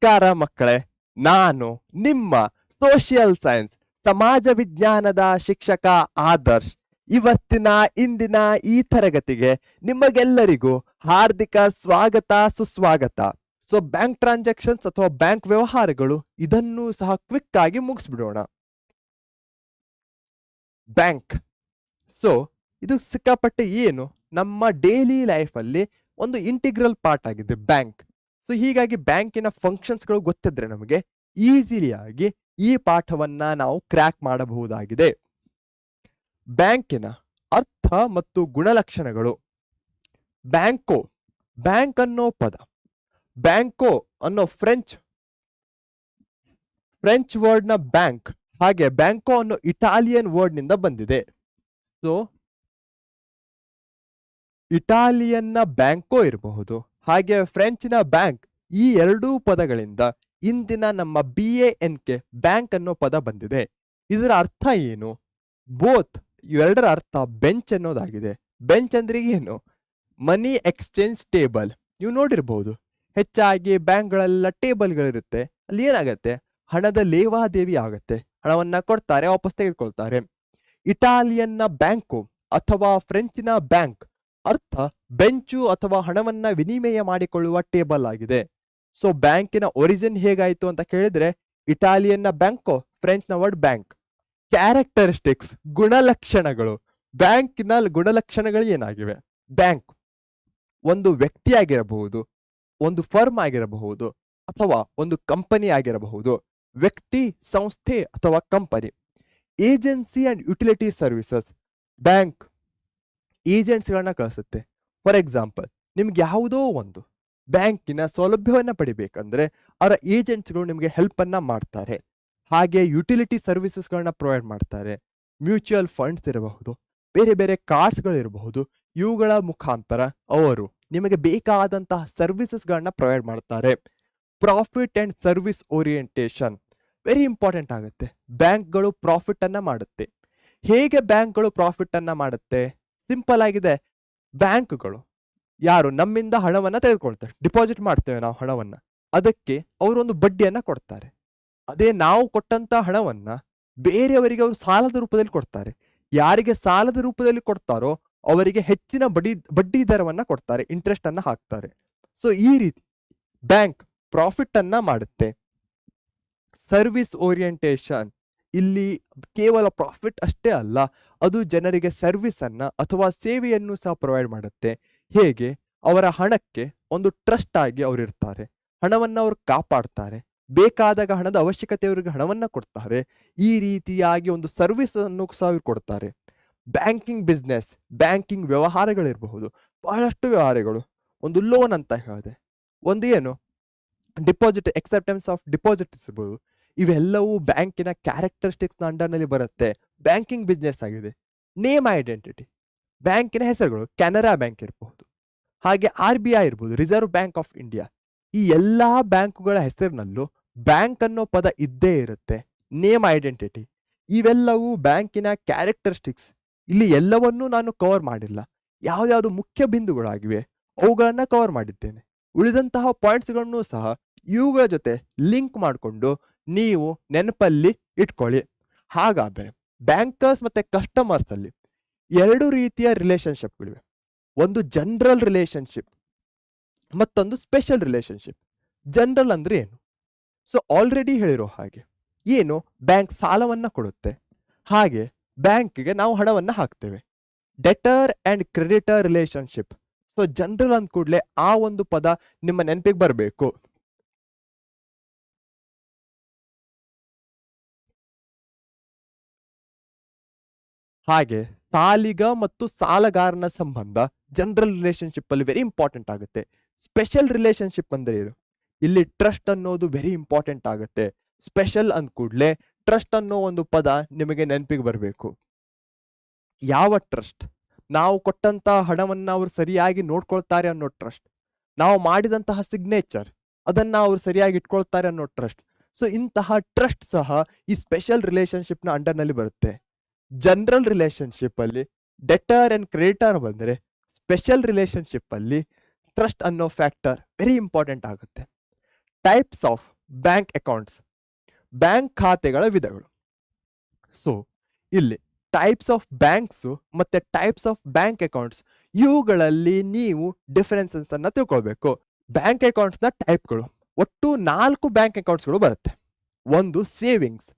ನಮಸ್ಕಾರ ಮಕ್ಕಳೇ, ನಾನು ನಿಮ್ಮ ಸೋಷಿಯಲ್ ಸೈನ್ಸ್ ಸಮಾಜ ವಿಜ್ಞಾನದ ಶಿಕ್ಷಕ ಆದರ್ಶ್. ಇವತ್ತಿನ ಇಂದಿನ ಈ ತರಗತಿಗೆ ನಿಮಗೆಲ್ಲರಿಗೂ ಹಾರ್ದಿಕ ಸ್ವಾಗತ ಸುಸ್ವಾಗತ. ಸೊ ಬ್ಯಾಂಕ್ ಟ್ರಾನ್ಸಾಕ್ಷನ್ಸ್ ಅಥವಾ ಬ್ಯಾಂಕ್ ವ್ಯವಹಾರಗಳು, ಇದನ್ನು ಸಹ ಕ್ವಿಕ್ ಆಗಿ ಮುಗಿಸ್ಬಿಡೋಣ. ಬ್ಯಾಂಕ್, ಸೊ ಇದು ಸಿಕ್ಕಾಪಟ್ಟೆ ಏನು ನಮ್ಮ ಡೈಲಿ ಲೈಫ್ ಅಲ್ಲಿ ಒಂದು ಇಂಟಿಗ್ರಲ್ ಪಾರ್ಟ್ ಆಗಿದೆ ಬ್ಯಾಂಕ್. ಸೊ ಹೀಗಾಗಿ ಬ್ಯಾಂಕಿನ ಫಂಕ್ಷನ್ಸ್ಗಳು ಗೊತ್ತಿದ್ರೆ ನಮಗೆ ಈಸಿಲಿಯಾಗಿ ಈ ಪಾಠವನ್ನ ನಾವು ಕ್ರ್ಯಾಕ್ ಮಾಡಬಹುದಾಗಿದೆ. ಬ್ಯಾಂಕಿನ ಅರ್ಥ ಮತ್ತು ಗುಣಲಕ್ಷಣಗಳು. ಬ್ಯಾಂಕೋ, ಬ್ಯಾಂಕ್ ಅನ್ನೋ ಪದ, ಬ್ಯಾಂಕೋ ಅನ್ನೋ ಫ್ರೆಂಚ್ ವರ್ಡ್ ನ ಬ್ಯಾಂಕ್, ಹಾಗೆ ಬ್ಯಾಂಕೋ ಅನ್ನೋ ಇಟಾಲಿಯನ್ ವರ್ಡ್ ನಿಂದ ಬಂದಿದೆ. ಸೊ ಇಟಾಲಿಯನ್ನ ಬ್ಯಾಂಕೋ ಇರಬಹುದು, ಹಾಗೆ ಫ್ರೆಂಚಿನ ಬ್ಯಾಂಕ್. ಈ ಎರಡೂ ಪದಗಳಿಂದ ಇಂದಿನ ನಮ್ಮ BANK ಬ್ಯಾಂಕ್ ಅನ್ನೋ ಪದ ಬಂದಿದೆ. ಇದರ ಅರ್ಥ ಏನು? ಬೋತ್ ಎರಡರ ಅರ್ಥ ಬೆಂಚ್ ಅನ್ನೋದಾಗಿದೆ. ಬೆಂಚ್ ಅಂದ್ರೆ ಏನು? ಮನಿ ಎಕ್ಸ್ಚೇಂಜ್ ಟೇಬಲ್. ನೀವು ನೋಡಿರ್ಬಹುದು, ಹೆಚ್ಚಾಗಿ ಬ್ಯಾಂಕ್ಗಳೆಲ್ಲ ಟೇಬಲ್ಗಳಿರುತ್ತೆ. ಅಲ್ಲಿ ಏನಾಗತ್ತೆ, ಹಣದ ಲೇವಾದೇವಿ ಆಗತ್ತೆ. ಹಣವನ್ನ ಕೊಡ್ತಾರೆ, ವಾಪಸ್ ತೆಗೆದುಕೊಳ್ತಾರೆ. ಇಟಾಲಿಯನ್ನ ಬ್ಯಾಂಕು ಅಥವಾ ಫ್ರೆಂಚಿನ ಬ್ಯಾಂಕ್ ಅರ್ಥ ಬೆಂಚು ಅಥವಾ ಹಣವನ್ನ ವಿನಿಮಯ ಮಾಡಿಕೊಳ್ಳುವ ಟೇಬಲ್ ಆಗಿದೆ. ಸೊ ಬ್ಯಾಂಕಿನ ಒರಿಜಿನ್ ಹೇಗಾಯ್ತು ಅಂತ ಕೇಳಿದ್ರೆ ಇಟಾಲಿಯನ್ನ ಬ್ಯಾಂಕೋ, ಫ್ರೆಂಚ್ ನ ವರ್ಡ್ ಬ್ಯಾಂಕ್. ಕ್ಯಾರೆಕ್ಟರಿಸ್ಟಿಕ್ಸ್, ಗುಣಲಕ್ಷಣಗಳು. ಬ್ಯಾಂಕಿನ ಗುಣಲಕ್ಷಣಗಳು ಏನಾಗಿವೆ? ಬ್ಯಾಂಕ್ ಒಂದು ವ್ಯಕ್ತಿ ಆಗಿರಬಹುದು, ಒಂದು ಫರ್ಮ್ ಆಗಿರಬಹುದು, ಅಥವಾ ಒಂದು ಕಂಪನಿ ಆಗಿರಬಹುದು. ವ್ಯಕ್ತಿ, ಸಂಸ್ಥೆ ಅಥವಾ company. Agency and utility services. Bank ಏಜೆಂಟ್ಸ್ಗಳನ್ನ ಕಳಿಸುತ್ತೆ. ಫಾರ್ ಎಕ್ಸಾಂಪಲ್, ನಿಮ್ಗೆ ಯಾವುದೋ ಒಂದು ಬ್ಯಾಂಕಿನ ಸೌಲಭ್ಯವನ್ನ ಪಡಿಬೇಕಂದ್ರೆ ಅವರ ಏಜೆಂಟ್ಸ್ಗಳು ನಿಮಗೆ ಹೆಲ್ಪ್ ಅನ್ನ ಮಾಡ್ತಾರೆ. ಹಾಗೆ ಯುಟಿಲಿಟಿ ಸರ್ವಿಸಸ್ಗಳನ್ನ ಪ್ರೊವೈಡ್ ಮಾಡ್ತಾರೆ. ಮ್ಯೂಚುವಲ್ ಫಂಡ್ಸ್ ಇರಬಹುದು, ಬೇರೆ ಬೇರೆ ಕಾರ್ಡ್ಸ್ಗಳು ಇರಬಹುದು. ಇವುಗಳ ಮುಖಾಂತರ ಅವರು ನಿಮಗೆ ಬೇಕಾದಂತಹ ಸರ್ವಿಸಸ್ಗಳನ್ನ ಪ್ರೊವೈಡ್ ಮಾಡ್ತಾರೆ. Profit and service orientation very important ಆಗುತ್ತೆ. ಬ್ಯಾಂಕ್ಗಳು ಪ್ರಾಫಿಟ್ ಅನ್ನ ಮಾಡುತ್ತೆ. ಹೇಗೆ ಬ್ಯಾಂಕ್ಗಳು ಪ್ರಾಫಿಟ್ ಅನ್ನ ಮಾಡುತ್ತೆ? ಸಿಂಪಲ್ ಆಗಿದೆ. ಬ್ಯಾಂಕ್ಗಳು ಯಾರು ನಮ್ಮಿಂದ ಹಣವನ್ನ ತೆಗೆದುಕೊಳ್ತಾರೆ, ಡಿಪಾಸಿಟ್ ಮಾಡ್ತೇವೆ ನಾವು ಹಣವನ್ನ, ಅದಕ್ಕೆ ಅವರೊಂದು ಬಡ್ಡಿಯನ್ನ ಕೊಡ್ತಾರೆ. ಅದೇ ನಾವು ಕೊಟ್ಟಂತ ಹಣವನ್ನ ಬೇರೆಯವರಿಗೆ ಅವರು ಸಾಲದ ರೂಪದಲ್ಲಿ ಕೊಡ್ತಾರೆ. ಯಾರಿಗೆ ಸಾಲದ ರೂಪದಲ್ಲಿ ಕೊಡ್ತಾರೋ ಅವರಿಗೆ ಹೆಚ್ಚಿನ ಬಡ್ಡಿ ದರವನ್ನ ಕೊಡ್ತಾರೆ, ಇಂಟ್ರೆಸ್ಟ್ ಅನ್ನ ಹಾಕ್ತಾರೆ. ಸೊ ಈ ರೀತಿ ಬ್ಯಾಂಕ್ ಪ್ರಾಫಿಟ್ ಅನ್ನ ಮಾಡುತ್ತೆ. ಸರ್ವಿಸ್ ಓರಿಯೆಂಟೇಷನ್, ಇಲ್ಲಿ ಕೇವಲ ಪ್ರಾಫಿಟ್ ಅಷ್ಟೇ ಅಲ್ಲ, ಅದು ಜನರಿಗೆ ಸರ್ವಿಸ್ ಅನ್ನ ಅಥವಾ ಸೇವೆಯನ್ನು ಸಹ ಪ್ರೊವೈಡ್ ಮಾಡುತ್ತೆ. ಹೇಗೆ? ಅವರ ಹಣಕ್ಕೆ ಒಂದು ಟ್ರಸ್ಟ್ ಆಗಿ ಅವರು ಇರ್ತಾರೆ. ಹಣವನ್ನ ಅವರು ಕಾಪಾಡ್ತಾರೆ. ಬೇಕಾದಾಗ ಹಣದ ಅವಶ್ಯಕತೆ ಅವರಿಗೆ ಹಣವನ್ನ ಕೊಡ್ತಾರೆ. ಈ ರೀತಿಯಾಗಿ ಒಂದು ಸರ್ವಿಸ್ ಅನ್ನು ಸಹ ಕೊಡ್ತಾರೆ. ಬ್ಯಾಂಕಿಂಗ್ ಬಿಸ್ನೆಸ್, ಬ್ಯಾಂಕಿಂಗ್ ವ್ಯವಹಾರಗಳಿರಬಹುದು, ಬಹಳಷ್ಟು ವ್ಯವಹಾರಗಳು. ಒಂದು ಲೋನ್ ಅಂತ ಹೇಳಿದೆ, ಒಂದು ಏನು ಡಿಪಾಸಿಟ್, ಎಕ್ಸೆಪ್ಟೆನ್ಸ್ ಆಫ್ ಡಿಪಾಸಿಟ್ಸ್ ಇರ್ಬೋದು. ಇವೆಲ್ಲವೂ ಬ್ಯಾಂಕಿನ ಕ್ಯಾರೆಕ್ಟರಿಸ್ಟಿಕ್ಸ್ ನ ಅಂಡರ್ನಲ್ಲಿ ಬರುತ್ತೆ. ಬ್ಯಾಂಕಿಂಗ್ ಬಿಸ್ನೆಸ್ ಆಗಿದೆ. ನೇಮ್ ಐಡೆಂಟಿಟಿ, ಬ್ಯಾಂಕಿನ ಹೆಸರುಗಳು ಕೆನರಾ ಬ್ಯಾಂಕ್ ಇರಬಹುದು, ಹಾಗೆ RBI ಇರ್ಬೋದು, ರಿಸರ್ವ್ ಬ್ಯಾಂಕ್ ಆಫ್ ಇಂಡಿಯಾ. ಈ ಎಲ್ಲಾ ಬ್ಯಾಂಕುಗಳ ಹೆಸರಿನಲ್ಲೂ ಬ್ಯಾಂಕ್ ಅನ್ನೋ ಪದ ಇದ್ದೇ ಇರುತ್ತೆ. ನೇಮ್ ಐಡೆಂಟಿಟಿ, ಇವೆಲ್ಲವೂ ಬ್ಯಾಂಕಿನ ಕ್ಯಾರೆಕ್ಟರಿಸ್ಟಿಕ್ಸ್. ಇಲ್ಲಿ ಎಲ್ಲವನ್ನೂ ನಾನು ಕವರ್ ಮಾಡಿಲ್ಲ. ಯಾವ್ದಾವ್ದು ಮುಖ್ಯ ಬಿಂದುಗಳಾಗಿವೆ ಅವುಗಳನ್ನ ಕವರ್ ಮಾಡಿದ್ದೇನೆ. ಉಳಿದಂತಹ ಪಾಯಿಂಟ್ಸ್ಗಳನ್ನು ಸಹ ಇವುಗಳ ಜೊತೆ ಲಿಂಕ್ ಮಾಡಿಕೊಂಡು ನೀವು ನೆನಪಲ್ಲಿ ಇಟ್ಕೊಳ್ಳಿ. ಹಾಗಾದರೆ ಬ್ಯಾಂಕರ್ಸ್ ಮತ್ತೆ ಕಸ್ಟಮರ್ಸ್ ಅಲ್ಲಿ ಎರಡು ರೀತಿಯ ರಿಲೇಶನ್ಶಿಪ್ಗಳಿವೆ. ಒಂದು ಜನರಲ್ ರಿಲೇಶನ್ಶಿಪ್, ಮತ್ತೊಂದು ಸ್ಪೆಷಲ್ ರಿಲೇಶನ್ಶಿಪ್. ಜನರಲ್ ಅಂದ್ರೆ ಏನು? ಸೊ ಆಲ್ರೆಡಿ ಹೇಳಿರೋ ಹಾಗೆ ಏನು, ಬ್ಯಾಂಕ್ ಸಾಲವನ್ನ ಕೊಡುತ್ತೆ, ಹಾಗೆ ಬ್ಯಾಂಕ್ಗೆ ನಾವು ಹಣವನ್ನ ಹಾಕ್ತೇವೆ. Deter and creditor relationship. So general ಅಂದ ಕೂಡಲೇ ಆ ಒಂದು ಪದ ನಿಮ್ಮ ನೆನಪಿಗೆ ಬರಬೇಕು. ಹಾಗೆ ಸಾಲಿಗ ಮತ್ತು ಸಾಲಗಾರನ ಸಂಬಂಧ ಜನರಲ್ ರಿಲೇಶನ್ಶಿಪ್ ಅಲ್ಲಿ ವೆರಿ ಇಂಪಾರ್ಟೆಂಟ್ ಆಗುತ್ತೆ. ಸ್ಪೆಷಲ್ ರಿಲೇಶನ್ಶಿಪ್ ಅಂದ್ರೆ ಏನು? ಇಲ್ಲಿ ಟ್ರಸ್ಟ್ ಅನ್ನೋದು ವೆರಿ ಇಂಪಾರ್ಟೆಂಟ್ ಆಗುತ್ತೆ. ಸ್ಪೆಷಲ್ ಅಂದ ಕೂಡಲೇ ಟ್ರಸ್ಟ್ ಅನ್ನೋ ಒಂದು ಪದ ನಿಮಗೆ ನೆನಪಿಗೆ ಬರಬೇಕು. ಯಾವ ಟ್ರಸ್ಟ್? ನಾವು ಕೊಟ್ಟಂತಹ ಹಣವನ್ನ ಅವರು ಸರಿಯಾಗಿ ನೋಡ್ಕೊಳ್ತಾರೆ ಅನ್ನೋ ಟ್ರಸ್ಟ್. ನಾವು ಮಾಡಿದಂತಹ ಸಿಗ್ನೇಚರ್ ಅದನ್ನ ಅವರು ಸರಿಯಾಗಿ ಇಟ್ಕೊಳ್ತಾರೆ ಅನ್ನೋ ಟ್ರಸ್ಟ್. ಸೊ ಇಂತಹ ಟ್ರಸ್ಟ್ ಸಹ ಈ ಸ್ಪೆಷಲ್ ರಿಲೇಶನ್ಶಿಪ್ ನ ಅಂಡರ್ನಲ್ಲಿ ಬರುತ್ತೆ. ಜನರಲ್ ರಿಲೇಶನ್ಶಿಪ್ ಅಲ್ಲಿ ಡೆಟರ್ ಅಂಡ್ ಕ್ರೆಡಿಟರ್ ಬಂದ್ರೆ, ಸ್ಪೆಷಲ್ ರಿಲೇಶನ್ಶಿಪ್ ಅಲ್ಲಿ ಟ್ರಸ್ಟ್ ಅನ್ನೋ ಫ್ಯಾಕ್ಟರ್ ವೆರಿ ಇಂಪಾರ್ಟೆಂಟ್ ಆಗುತ್ತೆ. Types of bank accounts, bank ಖಾತೆಗಳ ವಿಧಗಳು. ಸೊ ಇಲ್ಲಿ ಟೈಪ್ಸ್ ಆಫ್ ಬ್ಯಾಂಕ್ಸ್ ಮತ್ತೆ ಟೈಪ್ಸ್ ಆಫ್ ಬ್ಯಾಂಕ್ ಅಕೌಂಟ್ಸ್, ಇವುಗಳಲ್ಲಿ ನೀವು ಡಿಫರೆನ್ಸಸ್ ಅನ್ನ ತಿಳ್ಕೊಳ್ಬೇಕು. ಬ್ಯಾಂಕ್ ಅಕೌಂಟ್ಸ್ ನ ಟೈಪ್ಗಳು ಒಟ್ಟು 4 ಬ್ಯಾಂಕ್ ಅಕೌಂಟ್ಸ್ಗಳು ಬರುತ್ತೆ. ಒಂದು ಸೇವಿಂಗ್ಸ್,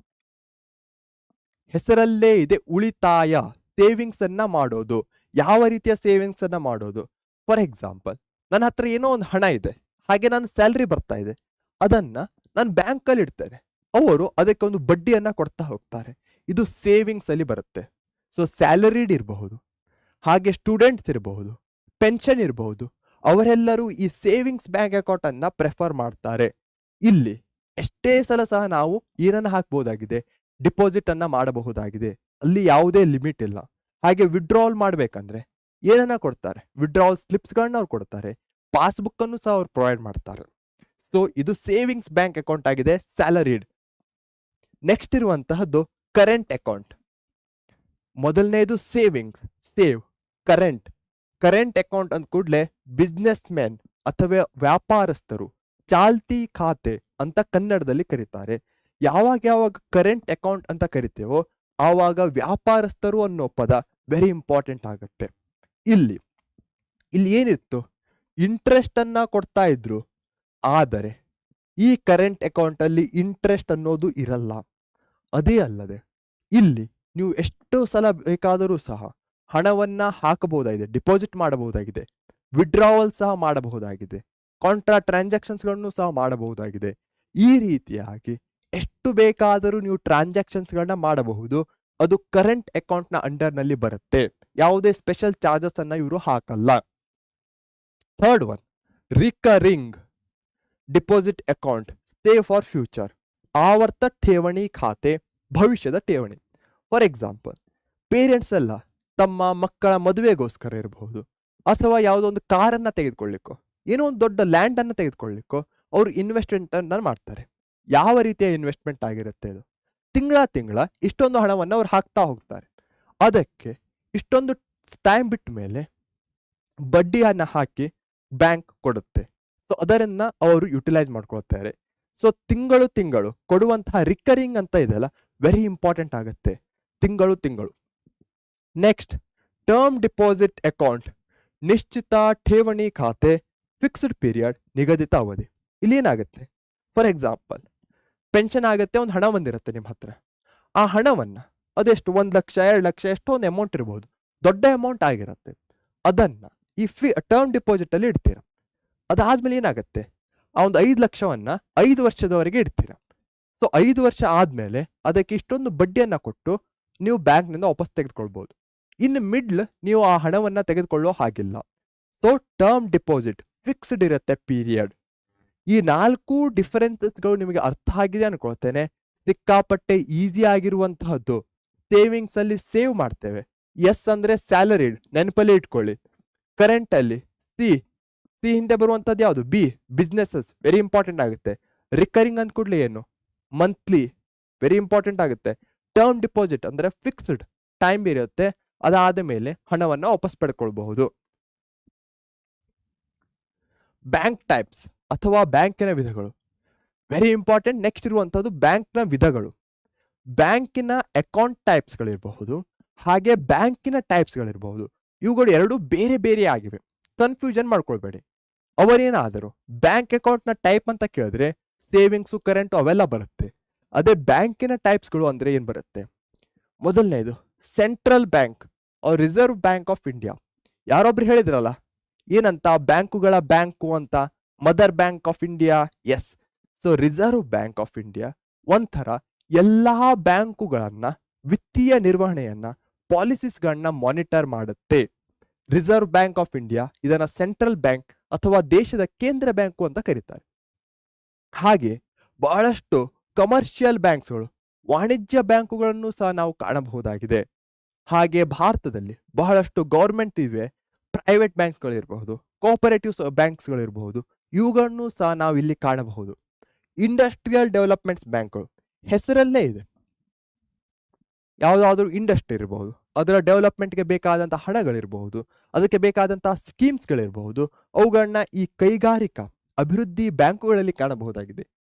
ಹೆಸರಲ್ಲೇ ಇದೆ ಉಳಿತಾಯ, ಸೇವಿಂಗ್ಸ್ ಅನ್ನ ಮಾಡೋದು. ಯಾವ ರೀತಿಯ ಸೇವಿಂಗ್ಸ್ ಅನ್ನ ಮಾಡೋದು? ಫಾರ್ ಎಕ್ಸಾಂಪಲ್, ನನ್ನ ಹತ್ರ ಏನೋ ಒಂದು ಹಣ ಇದೆ, ಹಾಗೆ ನನ್ನ ಸ್ಯಾಲ್ರಿ ಬರ್ತಾ ಇದೆ, ಅದನ್ನ ನಾನು ಬ್ಯಾಂಕ್ ಅಲ್ಲಿ ಇಡ್ತೇನೆ, ಅವರು ಅದಕ್ಕೆ ಒಂದು ಬಡ್ಡಿಯನ್ನ ಕೊಡ್ತಾ ಹೋಗ್ತಾರೆ, ಇದು ಸೇವಿಂಗ್ಸ್ ಅಲ್ಲಿ ಬರುತ್ತೆ. ಸೊ ಸ್ಯಾಲರಿಡ್ ಇರಬಹುದು, ಹಾಗೆ ಸ್ಟೂಡೆಂಟ್ಸ್ ಇರಬಹುದು, ಪೆನ್ಷನ್ ಇರಬಹುದು, ಅವರೆಲ್ಲರೂ ಈ ಸೇವಿಂಗ್ಸ್ ಬ್ಯಾಂಕ್ ಅಕೌಂಟ್ ಅನ್ನ ಪ್ರೆಫರ್ ಮಾಡ್ತಾರೆ. ಇಲ್ಲಿ ಎಷ್ಟೇ ಸಲ ಸಹ ನಾವು ಏನನ್ನ ಹಾಕಬಹುದಾಗಿದೆ, ಡಿಪಾಸಿಟ್ ಅನ್ನ ಮಾಡಬಹುದಾಗಿದೆ, ಅಲ್ಲಿ ಯಾವುದೇ ಲಿಮಿಟ್ ಇಲ್ಲ. ಹಾಗೆ ವಿಡ್ರಾವಲ್ ಮಾಡ್ಬೇಕಂದ್ರೆ ಏನನ್ನ ಕೊಡ್ತಾರೆ, ವಿಡ್ರಾವಲ್ ಸ್ಲಿಪ್ಸ್ ಗಳನ್ನ ಅವ್ರು ಕೊಡ್ತಾರೆ, ಪಾಸ್ಬುಕ್ ಅನ್ನು ಸಹ ಅವ್ರು ಪ್ರೊವೈಡ್ ಮಾಡ್ತಾರೆ. ಸೊ ಇದು ಸೇವಿಂಗ್ಸ್ ಬ್ಯಾಂಕ್ ಅಕೌಂಟ್ ಆಗಿದೆ, ಸ್ಯಾಲರಿಡ್. ನೆಕ್ಸ್ಟ್ ಇರುವಂತಹದ್ದು ಕರೆಂಟ್ ಅಕೌಂಟ್. ಮೊದಲನೇದು ಸೇವಿಂಗ್ಸ್, ಸೇವ್. ಕರೆಂಟ್ ಅಕೌಂಟ್ ಅಂದ ಕೂಡಲೇ ಬಿಸ್ನೆಸ್ ಮ್ಯಾನ್ ಅಥವಾ ವ್ಯಾಪಾರಸ್ಥರು ಚಾಲ್ತಿ ಖಾತೆ ಅಂತ ಕನ್ನಡದಲ್ಲಿ ಕರೀತಾರೆ. ಯಾವಾಗ ಕರೆಂಟ್ ಅಕೌಂಟ್ ಅಂತ ಕರಿತೇವೋ ಆವಾಗ ವ್ಯಾಪಾರಸ್ಥರು ಅನ್ನೋ ಪದ ವೆರಿ ಇಂಪಾರ್ಟೆಂಟ್ ಆಗುತ್ತೆ. ಇಲ್ಲಿ ಏನಿತ್ತು, ಇಂಟ್ರೆಸ್ಟ್ ಅನ್ನ ಕೊಡ್ತಾ ಇದ್ರು, ಆದರೆ ಈ ಕರೆಂಟ್ ಅಕೌಂಟ್ ಅಲ್ಲಿ ಇಂಟ್ರೆಸ್ಟ್ ಅನ್ನೋದು ಇರಲ್ಲ. ಅದೇ ಅಲ್ಲದೆ ಇಲ್ಲಿ ನೀವು ಎಷ್ಟೋ ಸಲ ಬೇಕಾದರೂ ಸಹ ಹಣವನ್ನ ಹಾಕಬಹುದಾಗಿದೆ, ಡಿಪಾಸಿಟ್ ಮಾಡಬಹುದಾಗಿದೆ, ವಿಡ್ರಾವಲ್ ಸಹ ಮಾಡಬಹುದಾಗಿದೆ, ಕಾಂಟ್ರಾ ಟ್ರಾನ್ಸಾಕ್ಷನ್ಸ್ ಗಳನ್ನು ಸಹ ಮಾಡಬಹುದಾಗಿದೆ. ಈ ರೀತಿಯಾಗಿ ಎಷ್ಟು ಬೇಕಾದರೂ ನೀವು ಟ್ರಾನ್ಸಾಕ್ಷನ್ಸ್ ಗಳನ್ನ ಮಾಡಬಹುದು. ಅದು ಕರೆಂಟ್ ಅಕೌಂಟ್ ನ ಅಂಡರ್ ನಲ್ಲಿ ಬರುತ್ತೆ, ಯಾವುದೇ ಸ್ಪೆಷಲ್ ಚಾರ್ಜಸ್ ಅನ್ನ ಇವರು ಹಾಕಲ್ಲ. Third one, recurring deposit account, save for future, ಆವರ್ತ ಠೇವಣಿ ಖಾತೆ, ಭವಿಷ್ಯದ ಠೇವಣಿ. ಫಾರ್ ಎಕ್ಸಾಂಪಲ್, ಪೇರೆಂಟ್ಸ್ ಎಲ್ಲ ತಮ್ಮ ಮಕ್ಕಳ ಮದುವೆಗೋಸ್ಕರ ಇರಬಹುದು, ಅಥವಾ ಯಾವುದೋ ಒಂದು ಕಾರನ್ನ ತೆಗೆದುಕೊಳ್ಳಿಕ್ಕೋ, ಏನೋ ಒಂದು ದೊಡ್ಡ ಲ್ಯಾಂಡ್ ಅನ್ನ ತೆಗೆದುಕೊಳ್ಳಿಕ್ಕೋ ಅವರು ಇನ್ವೆಸ್ಟ್ಮೆಂಟ್ ಅನ್ನ ಮಾಡ್ತಾರೆ. ಯಾವ ರೀತಿಯ ಇನ್ವೆಸ್ಟ್ಮೆಂಟ್ ಆಗಿರುತ್ತೆ ಅದು? ತಿಂಗಳ ಇಷ್ಟೊಂದು ಹಣವನ್ನು ಅವ್ರು ಹಾಕ್ತಾ ಹೋಗ್ತಾರೆ. ಅದಕ್ಕೆ ಇಷ್ಟೊಂದು ಟೈಮ್ ಬಿಟ್ಟ ಮೇಲೆ ಬಡ್ಡಿಯನ್ನ ಹಾಕಿ ಬ್ಯಾಂಕ್ ಕೊಡುತ್ತೆ. ಸೊ ಅದರನ್ನ ಅವರು ಯುಟಿಲೈಸ್ ಮಾಡ್ಕೊಳ್ತಾರೆ. ಸೊ ತಿಂಗಳು ಕೊಡುವಂತಹ ರಿಕರಿಂಗ್ ಅಂತ ಇದೆಯಲ್ಲ, ವೆರಿ ಇಂಪಾರ್ಟೆಂಟ್ ಆಗುತ್ತೆ, ತಿಂಗಳು. ನೆಕ್ಸ್ಟ್, ಟರ್ಮ್ ಡಿಪಾಸಿಟ್ ಅಕೌಂಟ್, ನಿಶ್ಚಿತ ಠೇವಣಿ ಖಾತೆ, ಫಿಕ್ಸ್ಡ್ ಪೀರಿಯಡ್, ನಿಗದಿತ ಅವಧಿ. ಇಲ್ಲಿ ಏನಾಗುತ್ತೆ, ಫಾರ್ ಎಕ್ಸಾಂಪಲ್ ಪೆನ್ಷನ್ ಆಗುತ್ತೆ, ಒಂದು ಹಣ ಬಂದಿರುತ್ತೆ ನಿಮ್ಮ ಹತ್ರ, ಆ ಹಣವನ್ನ ಅದೆಷ್ಟು 1 ಲಕ್ಷ 2 ಲಕ್ಷ ಎಷ್ಟೋ ಒಂದು ಅಮೌಂಟ್ ಇರಬಹುದು, ದೊಡ್ಡ ಅಮೌಂಟ್ ಆಗಿರುತ್ತೆ, ಅದನ್ನ ಈ ಟರ್ಮ್ ಡಿಪಾಸಿಟ್ ಅಲ್ಲಿ ಇಡ್ತೀರ. ಅದಾದ್ಮೇಲೆ ಏನಾಗುತ್ತೆ, ಆ ಒಂದು 5 ಲಕ್ಷವನ್ನ 5 ವರ್ಷದವರೆಗೆ ಇಡ್ತೀರ. ಸೊ 5 ವರ್ಷ ಆದ್ಮೇಲೆ ಅದಕ್ಕೆ ಇಷ್ಟೊಂದು ಬಡ್ಡಿಯನ್ನ ಕೊಟ್ಟು ನೀವು ಬ್ಯಾಂಕ್ನಿಂದ ವಾಪಸ್ ತೆಗೆದುಕೊಳ್ಬಹುದು. ಇನ್ನು ಮಿಡ್ಲ್ ನೀವು ಆ ಹಣವನ್ನ ತೆಗೆದುಕೊಳ್ಳೋ ಹಾಗಿಲ್ಲ. ಸೊ ಟರ್ಮ್ ಡಿಪಾಸಿಟ್ ಫಿಕ್ಸ್ಡ್ ಇರುತ್ತೆ ಪೀರಿಯಡ್. ಈ 4 ಡಿಫರೆನ್ಸಸ್ಗಳು ನಿಮಗೆ ಅರ್ಥ ಆಗಿದೆ ಅನ್ಕೊಳ್ತೇನೆ. ಸಿಕ್ಕಾಪಟ್ಟೆ ಈಸಿ ಆಗಿರುವಂತಹದ್ದು. ಸೇವಿಂಗ್ಸ್ ಅಲ್ಲಿ ಸೇವ್ ಮಾಡ್ತೇವೆ, ಎಸ್ ಅಂದ್ರೆ ಸ್ಯಾಲರಿಡ್, ನೆನಪಲ್ಲಿ ಇಟ್ಕೊಳ್ಳಿ. ಕರೆಂಟ್ ಅಲ್ಲಿ ಸಿ ಹಿಂದೆ ಬರುವಂತದ್ದು ಯಾವುದು, ಬಿ, ಬಿಸ್ನೆಸಸ್, ವೆರಿ ಇಂಪಾರ್ಟೆಂಟ್ ಆಗುತ್ತೆ. ರಿಕರಿಂಗ್ ಅಂದ್ ಕೂಡಲೇ ಏನು, ಮಂತ್ಲಿ, ವೆರಿ ಇಂಪಾರ್ಟೆಂಟ್ ಆಗುತ್ತೆ. ಟರ್ಮ್ ಡಿಪಾಸಿಟ್ ಅಂದ್ರೆ ಫಿಕ್ಸ್ಡ್ ಟೈಮ್ ಇರುತ್ತೆ, ಅದಾದ ಮೇಲೆ ಹಣವನ್ನ ವಾಪಸ್ ಪಡ್ಕೊಳ್ಬಹುದು. ಬ್ಯಾಂಕ್ ಟೈಪ್ಸ್ ಅಥವಾ ಬ್ಯಾಂಕಿನ ವಿಧಗಳು, ವೆರಿ ಇಂಪಾರ್ಟೆಂಟ್. ನೆಕ್ಸ್ಟ್ ಇರುವಂತದ್ದು ಬ್ಯಾಂಕ್ನ ವಿಧಗಳು. ಬ್ಯಾಂಕಿನ ಅಕೌಂಟ್ ಟೈಪ್ಸ್ಗಳಿರಬಹುದು, ಹಾಗೆ ಬ್ಯಾಂಕಿನ ಟೈಪ್ಸ್ಗಳಿರಬಹುದು. ಇವುಗಳು ಎರಡು ಬೇರೆ ಬೇರೆ ಆಗಿವೆ, ಕನ್ಫ್ಯೂಷನ್ ಮಾಡ್ಕೊಳ್ಬೇಡಿ. ಅವರೇನಾದರೂ ಬ್ಯಾಂಕ್ ಅಕೌಂಟ್ ನ ಟೈಪ್ ಅಂತ ಕೇಳಿದ್ರೆ ಸೇವಿಂಗ್ಸು, ಕರೆಂಟು ಅವೆಲ್ಲ ಬರುತ್ತೆ. ಅದೇ ಬ್ಯಾಂಕಿನ ಟೈಪ್ಸ್ಗಳು ಅಂದ್ರೆ ಏನ್ ಬರುತ್ತೆ, ಮೊದಲನೇದು central bank reserve bank of India. ಯಾರೊಬ್ರು ಹೇಳಿದ್ರಲ್ಲ ಏನಂತ, ಬ್ಯಾಂಕುಗಳ ಬ್ಯಾಂಕು ಅಂತ, mother bank of India. Yes, so reserve bank of India ಒಂಥರ ಎಲ್ಲಾ ಬ್ಯಾಂಕುಗಳನ್ನ, ವಿತ್ತೀಯ ನಿರ್ವಹಣೆಯನ್ನ, ಪಾಲಿಸೀಸ್ಗಳನ್ನ ಮಾನಿಟರ್ ಮಾಡುತ್ತೆ. ರಿಸರ್ವ್ ಬ್ಯಾಂಕ್ ಆಫ್ ಇಂಡಿಯಾ ಇದನ್ನ ಸೆಂಟ್ರಲ್ ಬ್ಯಾಂಕ್ ಅಥವಾ ದೇಶದ ಕೇಂದ್ರ ಬ್ಯಾಂಕು ಅಂತ ಕರೀತಾರೆ. ಹಾಗೆ ಬಹಳಷ್ಟು ಕಮರ್ಷಿಯಲ್ ಬ್ಯಾಂಕ್ಸ್ಗಳು, ವಾಣಿಜ್ಯ ಬ್ಯಾಂಕುಗಳನ್ನು ಸಹ ನಾವು ಕಾಣಬಹುದಾಗಿದೆ. ಹಾಗೆ ಭಾರತದಲ್ಲಿ ಬಹಳಷ್ಟು ಗೌರ್ಮೆಂಟ್ ಇವೆ, ಪ್ರೈವೇಟ್ ಬ್ಯಾಂಕ್ಸ್ಗಳಿರಬಹುದು, ಕೋಆಪರೇಟಿವ್ ಬ್ಯಾಂಕ್ಸ್ಗಳಿರಬಹುದು, ಇವುಗಳನ್ನು ಸಹ ನಾವು ಇಲ್ಲಿ ಕಾಣಬಹುದು. ಇಂಡಸ್ಟ್ರಿಯಲ್ ಡೆವಲಪ್ಮೆಂಟ್ಸ್ ಬ್ಯಾಂಕ್ಗಳು ಹೆಸರಲ್ಲೇ ಇದೆ, ಯಾವುದಾದ್ರೂ ಇಂಡಸ್ಟ್ರಿ ಇರಬಹುದು, ಅದರ ಡೆವಲಪ್ಮೆಂಟ್ಗೆ ಬೇಕಾದಂತಹ ಹಣಗಳಿರಬಹುದು, ಅದಕ್ಕೆ ಬೇಕಾದಂತಹ ಸ್ಕೀಮ್ಸ್ಗಳಿರಬಹುದು, ಅವುಗಳನ್ನ ಈ ಕೈಗಾರಿಕಾ ಅಭಿವೃದ್ಧಿ ಬ್ಯಾಂಕುಗಳಲ್ಲಿ ಕಾಣಬಹುದಾಗಿದೆ.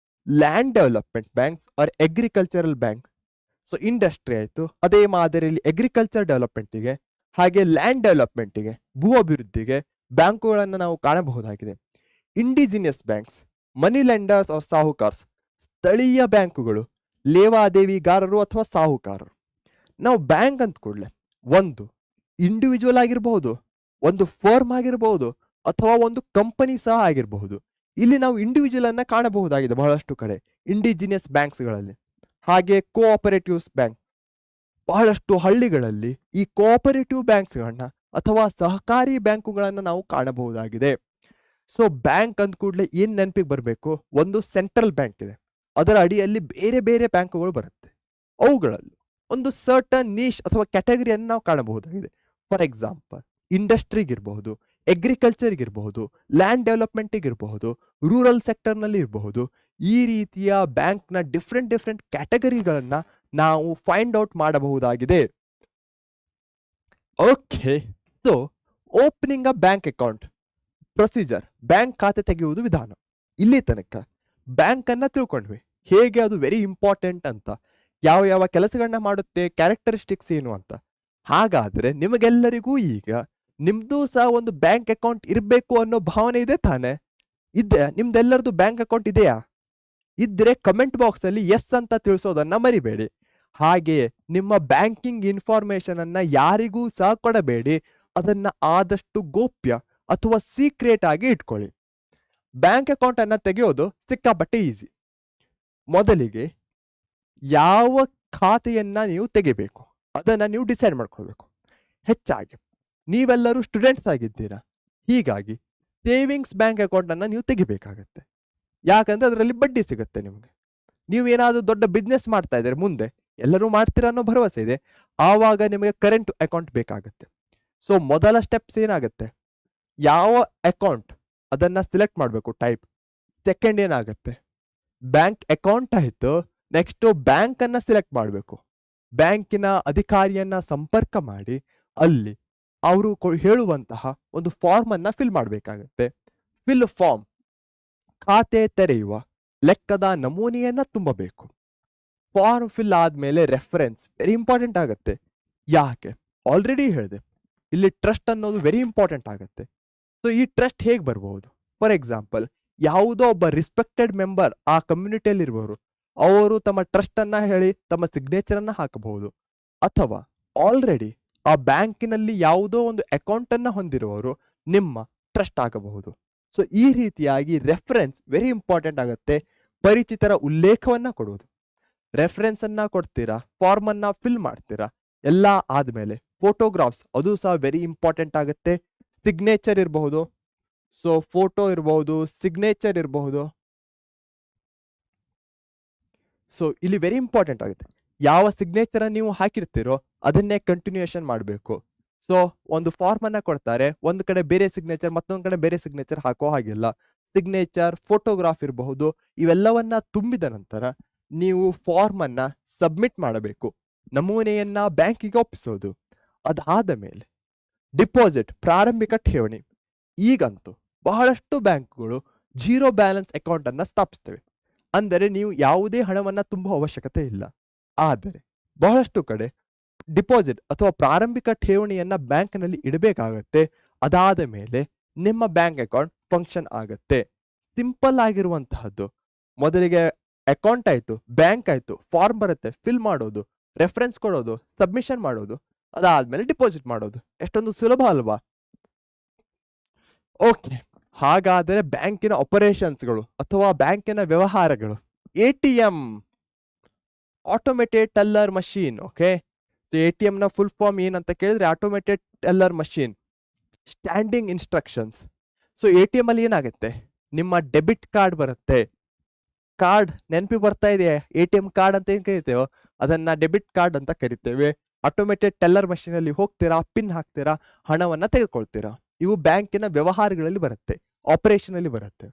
Land development banks are agricultural bank. So industry ಆಯಿತು, ಅದೇ ಮಾದರಿಯಲ್ಲಿ ಅಗ್ರಿಕಲ್ಚರ್ ಡೆವಲಪ್ಮೆಂಟಿಗೆ ಹಾಗೆ ಲ್ಯಾಂಡ್ ಡೆವಲಪ್ಮೆಂಟಿಗೆ ಭೂ ಅಭಿವೃದ್ಧಿಗೆ ಬ್ಯಾಂಕುಗಳನ್ನು ನಾವು ಕಾಣಬಹುದಾಗಿದೆ. ಇಂಡಿಜಿನಿಯಸ್ ಬ್ಯಾಂಕ್ಸ್, ಮನಿ ಲೆಂಡರ್ಸ್ ಆರ್ ಸಾಹುಕಾರ್ಸ್, ಸ್ಥಳೀಯ ಬ್ಯಾಂಕುಗಳು, ಲೇವಾದೇವಿಗಾರರು ಅಥವಾ ಸಾಹುಕಾರರು. ನಾವು ಬ್ಯಾಂಕ್ ಅಂತ ಕೂಡಲೇ ಒಂದು ಇಂಡಿವಿಜುವಲ್ ಆಗಿರಬಹುದು, ಒಂದು ಫರ್ಮ್ ಆಗಿರಬಹುದು, ಅಥವಾ ಒಂದು ಕಂಪನಿ ಸಹ ಆಗಿರಬಹುದು. ಇಲ್ಲಿ ನಾವು ಇಂಡಿವಿಜುವಲ್ ಅನ್ನ ಕಾಣಬಹುದಾಗಿದೆ ಬಹಳಷ್ಟು ಕಡೆ ಇಂಡಿಜಿನಿಯಸ್ ಬ್ಯಾಂಕ್ಸ್ಗಳಲ್ಲಿ. ಹಾಗೆ ಕೋಆಪರೇಟಿವ್ಸ್ ಬ್ಯಾಂಕ್, ಬಹಳಷ್ಟು ಹಳ್ಳಿಗಳಲ್ಲಿ ಈ ಕೋಆಪರೇಟಿವ್ ಬ್ಯಾಂಕ್ಸ್ಗಳನ್ನ ಅಥವಾ ಸಹಕಾರಿ ಬ್ಯಾಂಕುಗಳನ್ನ ನಾವು ಕಾಣಬಹುದಾಗಿದೆ. ಸೊ ಬ್ಯಾಂಕ್ ಅಂದ ಕೂಡಲೇ ಏನ್ ನೆನಪಿಗೆ ಬರಬೇಕು? ಒಂದು ಸೆಂಟ್ರಲ್ ಬ್ಯಾಂಕ್ ಇದೆ, ಅದರ ಅಡಿಯಲ್ಲಿ ಬೇರೆ ಬೇರೆ ಬ್ಯಾಂಕುಗಳು ಬರುತ್ತೆ. ಅವುಗಳಲ್ಲಿ ಒಂದು ಸರ್ಟನ್ ನೀಶ್ ಅಥವಾ ಕ್ಯಾಟಗರಿಯನ್ನು ನಾವು ಕಾಣಬಹುದಾಗಿದೆ. ಫಾರ್ ಎಕ್ಸಾಂಪಲ್ ಇಂಡಸ್ಟ್ರಿಗಿರಬಹುದು, ಅಗ್ರಿಕಲ್ಚರ್ಗಿರಬಹುದು, ಲ್ಯಾಂಡ್ ಡೆವಲಪ್ಮೆಂಟಿಗಿರಬಹುದು, ರೂರಲ್ ಸೆಕ್ಟರ್ನಲ್ಲಿ ಇರಬಹುದು. ಈ ರೀತಿಯ ಬ್ಯಾಂಕ್ನ ಡಿಫ್ರೆಂಟ್ ಕ್ಯಾಟಗರಿಗಳನ್ನ ನಾವು ಫೈಂಡ್ ಔಟ್ ಮಾಡಬಹುದಾಗಿದೆ. ಓಕೆ, ಸೊ ಓಪನಿಂಗ್ ಅ ಬ್ಯಾಂಕ್ ಅಕೌಂಟ್ ಪ್ರೊಸೀಜರ್, ಬ್ಯಾಂಕ್ ಖಾತೆ ತೆಗೆಯುವುದು ವಿಧಾನ. ಇಲ್ಲಿ ತನಕ ಬ್ಯಾಂಕ್ ಅನ್ನ ತಿಳ್ಕೊಂಡ್ವಿ, ಹೇಗೆ ಅದು ವೆರಿ ಇಂಪಾರ್ಟೆಂಟ್ ಅಂತ, ಯಾವ ಯಾವ ಕೆಲಸಗಳನ್ನ ಮಾಡುತ್ತೆ, ಕ್ಯಾರೆಕ್ಟರಿಸ್ಟಿಕ್ಸ್ ಏನು ಅಂತ. ಹಾಗಾದ್ರೆ ನಿಮಗೆಲ್ಲರಿಗೂ ಈಗ ನಿಮ್ದು ಸಹ ಒಂದು ಬ್ಯಾಂಕ್ ಅಕೌಂಟ್ ಇರಬೇಕು ಅನ್ನೋ ಭಾವನೆ ಇದೆ ತಾನೆ? ಇದೆ. ನಿಮ್ದೆಲ್ಲರದು ಬ್ಯಾಂಕ್ ಅಕೌಂಟ್ ಇದೆಯಾ? ಇದ್ರೆ ಕಮೆಂಟ್ ಬಾಕ್ಸ್ ಅಲ್ಲಿ ಎಸ್ ಅಂತ ತಿಳಿಸೋದನ್ನ ಮರಿಬೇಡಿ. ಹಾಗೆಯೇ ನಿಮ್ಮ ಬ್ಯಾಂಕಿಂಗ್ ಇನ್ಫಾರ್ಮೇಶನ್ ಅನ್ನ ಯಾರಿಗೂ ಸಹ ಕೊಡಬೇಡಿ. ಅದನ್ನ ಆದಷ್ಟು ಗೋಪ್ಯ ಅಥವಾ ಸೀಕ್ರೆಟ್ ಆಗಿ ಇಟ್ಕೊಳ್ಳಿ. ಬ್ಯಾಂಕ್ ಅಕೌಂಟ್ ಅನ್ನ ತೆಗೆಯೋದು ಸಿಕ್ಕಾಪಟ್ಟೆ ಈಸಿ. ಮೊದಲಿಗೆ ಯಾವ ಖಾತೆಯನ್ನ ನೀವು ತೆಗಿಬೇಕು ಅದನ್ನ ನೀವು ಡಿಸೈಡ್ ಮಾಡ್ಕೊಳ್ಬೇಕು. ಹೆಚ್ಚಾಗಿ ನೀವೆಲ್ಲರೂ ಸ್ಟೂಡೆಂಟ್ಸ್ ಆಗಿದ್ದೀರಾ, ಹೀಗಾಗಿ ಸೇವಿಂಗ್ಸ್ ಬ್ಯಾಂಕ್ ಅಕೌಂಟ್ ಅನ್ನ ನೀವು ತೆಗಿಬೇಕಾಗತ್ತೆ. ಯಾಕಂದ್ರೆ ಅದರಲ್ಲಿ ಬಡ್ಡಿ ಸಿಗುತ್ತೆ ನಿಮ್ಗೆ. ನೀವು ಏನಾದರೂ ದೊಡ್ಡ ಬಿಸ್ನೆಸ್ ಮಾಡ್ತಾ ಇದ್ದಾರೆ, ಮುಂದೆ ಎಲ್ಲರೂ ಮಾಡ್ತೀರಾ ಅನ್ನೋ ಭರವಸೆ ಇದೆ, ಆವಾಗ ನಿಮಗೆ ಕರೆಂಟ್ ಅಕೌಂಟ್ ಬೇಕಾಗುತ್ತೆ. ಸೊ ಮೊದಲ ಸ್ಟೆಪ್ಸ್ ಏನಾಗುತ್ತೆ? ಯಾವ ಅಕೌಂಟ್ ಅದನ್ನ ಸಿಲೆಕ್ಟ್ ಮಾಡಬೇಕು ಟೈಪ್. ಸೆಕೆಂಡ್ ಏನಾಗುತ್ತೆ? ಬ್ಯಾಂಕ್ ಅಕೌಂಟ್ ಆಯ್ತು, ನೆಕ್ಸ್ಟ್ ಬ್ಯಾಂಕ್ ಅನ್ನ ಸಿಲೆಕ್ಟ್ ಮಾಡಬೇಕು. ಬ್ಯಾಂಕಿನ ಅಧಿಕಾರಿಯನ್ನ ಸಂಪರ್ಕ ಮಾಡಿ ಅಲ್ಲಿ ಅವರು ಹೇಳುವಂತಹ ಒಂದು ಫಾರ್ಮ್ ಅನ್ನ ಫಿಲ್ ಮಾಡಬೇಕಾಗತ್ತೆ. ಫಿಲ್ ಫಾರ್ಮ್, ಖಾತೆ ತೆರೆಯುವ ಲೆಕ್ಕದ ನಮೂನೆಯನ್ನ ತುಂಬಬೇಕು. ಫಾರ್ಮ್ ಫಿಲ್ ಆದ್ಮೇಲೆ ರೆಫರೆನ್ಸ್ ವೆರಿ ಇಂಪಾರ್ಟೆಂಟ್ ಆಗುತ್ತೆ. ಯಾಕೆ? ಆಲ್ರೆಡಿ ಹೇಳಿದೆ, ಇಲ್ಲಿ ಟ್ರಸ್ಟ್ ಅನ್ನೋದು ವೆರಿ ಇಂಪಾರ್ಟೆಂಟ್ ಆಗುತ್ತೆ. ಸೊ ಈ ಟ್ರಸ್ಟ್ ಹೇಗೆ ಬರಬಹುದು? ಫಾರ್ ಎಕ್ಸಾಂಪಲ್, ಯಾವುದೋ ಒಬ್ಬ ರಿಸ್ಪೆಕ್ಟೆಡ್ ಮೆಂಬರ್ ಆ ಕಮ್ಯುನಿಟಿಯಲ್ಲಿ ಇರುವವರು, ಅವರು ತಮ್ಮ ಟ್ರಸ್ಟ್ ಅನ್ನ ಹೇಳಿ ತಮ್ಮ ಸಿಗ್ನೇಚರ್ ಅನ್ನ ಹಾಕಬಹುದು. ಅಥವಾ ಆಲ್ರೆಡಿ ಆ ಬ್ಯಾಂಕಿನಲ್ಲಿ ಯಾವುದೋ ಒಂದು ಅಕೌಂಟ್ ಅನ್ನ ಹೊಂದಿರುವವರು ನಿಮ್ಮ ಟ್ರಸ್ಟ್ ಆಗಬಹುದು. ಸೊ ಈ ರೀತಿಯಾಗಿ ರೆಫರೆನ್ಸ್ ವೆರಿ ಇಂಪಾರ್ಟೆಂಟ್ ಆಗುತ್ತೆ. ಪರಿಚಿತರ ಉಲ್ಲೇಖವನ್ನ ಕೊಡುವುದು, ರೆಫರೆನ್ಸ್ ಅನ್ನ ಕೊಡ್ತೀರಾ, ಫಾರ್ಮ್ ಅನ್ನ ಫಿಲ್ ಮಾಡ್ತೀರಾ, ಎಲ್ಲ ಆದ್ಮೇಲೆ ಫೋಟೋಗ್ರಾಫ್ಸ್ ಅದು ಸಹ ವೆರಿ ಇಂಪಾರ್ಟೆಂಟ್ ಆಗುತ್ತೆ. ಸಿಗ್ನೇಚರ್ ಇರಬಹುದು, ಸೊ ಫೋಟೋ ಇರಬಹುದು, ಸಿಗ್ನೇಚರ್ ಇರಬಹುದು. ಸೊ ಇಲ್ಲಿ ವೆರಿ ಇಂಪಾರ್ಟೆಂಟ್ ಆಗುತ್ತೆ. ಯಾವ ಸಿಗ್ನೇಚರ್ ನೀವು ಹಾಕಿರ್ತೀರೋ ಅದನ್ನೇ ಕಂಟಿನ್ಯೂಯೇಷನ್ ಮಾಡಬೇಕು. ಸೊ ಒಂದು ಫಾರ್ಮ್ ಅನ್ನ ಕೊಡ್ತಾರೆ, ಒಂದು ಕಡೆ ಬೇರೆ ಸಿಗ್ನೇಚರ್, ಮತ್ತೊಂದು ಕಡೆ ಬೇರೆ ಸಿಗ್ನೇಚರ್ ಹಾಕೋ ಹಾಗಿಲ್ಲ. ಸಿಗ್ನೇಚರ್, ಫೋಟೋಗ್ರಾಫ್ ಇರಬಹುದು, ಇವೆಲ್ಲವನ್ನ ತುಂಬಿದ ನಂತರ ನೀವು ಫಾರ್ಮ್ ಅನ್ನ ಸಬ್ಮಿಟ್ ಮಾಡಬೇಕು, ನಮೂನೆಯನ್ನ ಬ್ಯಾಂಕಿಗೆ ಒಪ್ಪಿಸೋದು. ಅದಾದ ಮೇಲೆ ಡಿಪಾಸಿಟ್, ಪ್ರಾರಂಭಿಕ ಠೇವಣಿ. ಈಗಂತೂ ಬಹಳಷ್ಟು ಬ್ಯಾಂಕ್ಗಳು ಜೀರೋ ಬ್ಯಾಲೆನ್ಸ್ ಅಕೌಂಟ್ ಅನ್ನ ಸ್ಥಾಪಿಸ್ತವೆ. ಅಂದರೆ ನೀವು ಯಾವುದೇ ಹಣವನ್ನ ತುಂಬುವ ಅವಶ್ಯಕತೆ ಇಲ್ಲ. ಆದರೆ ಬಹಳಷ್ಟು ಕಡೆ ಡಿಪಾಸಿಟ್ ಅಥವಾ ಪ್ರಾರಂಭಿಕ ಠೇವಣಿಯನ್ನ ಬ್ಯಾಂಕ್ನಲ್ಲಿ ಇಡಬೇಕಾಗತ್ತೆ. ಅದಾದ ಮೇಲೆ ನಿಮ್ಮ ಬ್ಯಾಂಕ್ ಅಕೌಂಟ್ ಫಂಕ್ಷನ್ ಆಗತ್ತೆ. ಸಿಂಪಲ್ ಆಗಿರುವಂತಹದ್ದು. ಮೊದಲಿಗೆ ಅಕೌಂಟ್ ಆಯ್ತು, ಬ್ಯಾಂಕ್ ಆಯ್ತು, ಫಾರ್ಮ್ ಬರುತ್ತೆ, ಫಿಲ್ ಮಾಡೋದು, ರೆಫರೆನ್ಸ್ ಕೊಡೋದು, ಸಬ್ಮಿಷನ್ ಮಾಡೋದು, ಅದಾದ್ಮೇಲೆ ಡಿಪಾಸಿಟ್ ಮಾಡೋದು. ಎಷ್ಟೊಂದು ಸುಲಭ ಅಲ್ವಾ? ಓಕೆ, ಹಾಗಾದರೆ ಬ್ಯಾಂಕಿನ ಆಪರೇಷನ್ಸ್ಗಳು ಅಥವಾ ಬ್ಯಾಂಕಿನ ವ್ಯವಹಾರಗಳು. ATM, automated teller machine. Okay, ATM ನ ಫುಲ್ ಫಾರ್ಮ್ ಏನಂತ ಕೇಳಿದ್ರೆ automated teller machine. Standing instructions. So ATM ಅಲ್ಲಿ ಏನಾಗುತ್ತೆ? ನಿಮ್ಮ ಡೆಬಿಟ್ ಕಾರ್ಡ್ ಬರುತ್ತೆ. ಕಾರ್ಡ್ ನೆನಪಿ ಬರ್ತಾ ಇದೆಯಾ? ATM ಕಾರ್ಡ್ ಅಂತ ಏನ್ ಕರಿತೇವೋ ಅದನ್ನ ಡೆಬಿಟ್ ಕಾರ್ಡ್ ಅಂತ ಕರಿತೇವೆ. ಆಟೋಮೇಟೆಡ್ ಟೆಲ್ಲರ್ ಮಷೀನ್ ಅಲ್ಲಿ ಹೋಗ್ತೀರಾ, ಪಿನ್ ಹಾಕ್ತೀರಾ, ಹಣವನ್ನ ತೆಗೆದುಕೊಳ್ತೀರಾ. ಇವು ಬ್ಯಾಂಕಿನ ವ್ಯವಹಾರಗಳಲ್ಲಿ ಬರುತ್ತೆ, ಆಪರೇಷನ್ ಅಲ್ಲಿ ಬರುತ್ತೆ.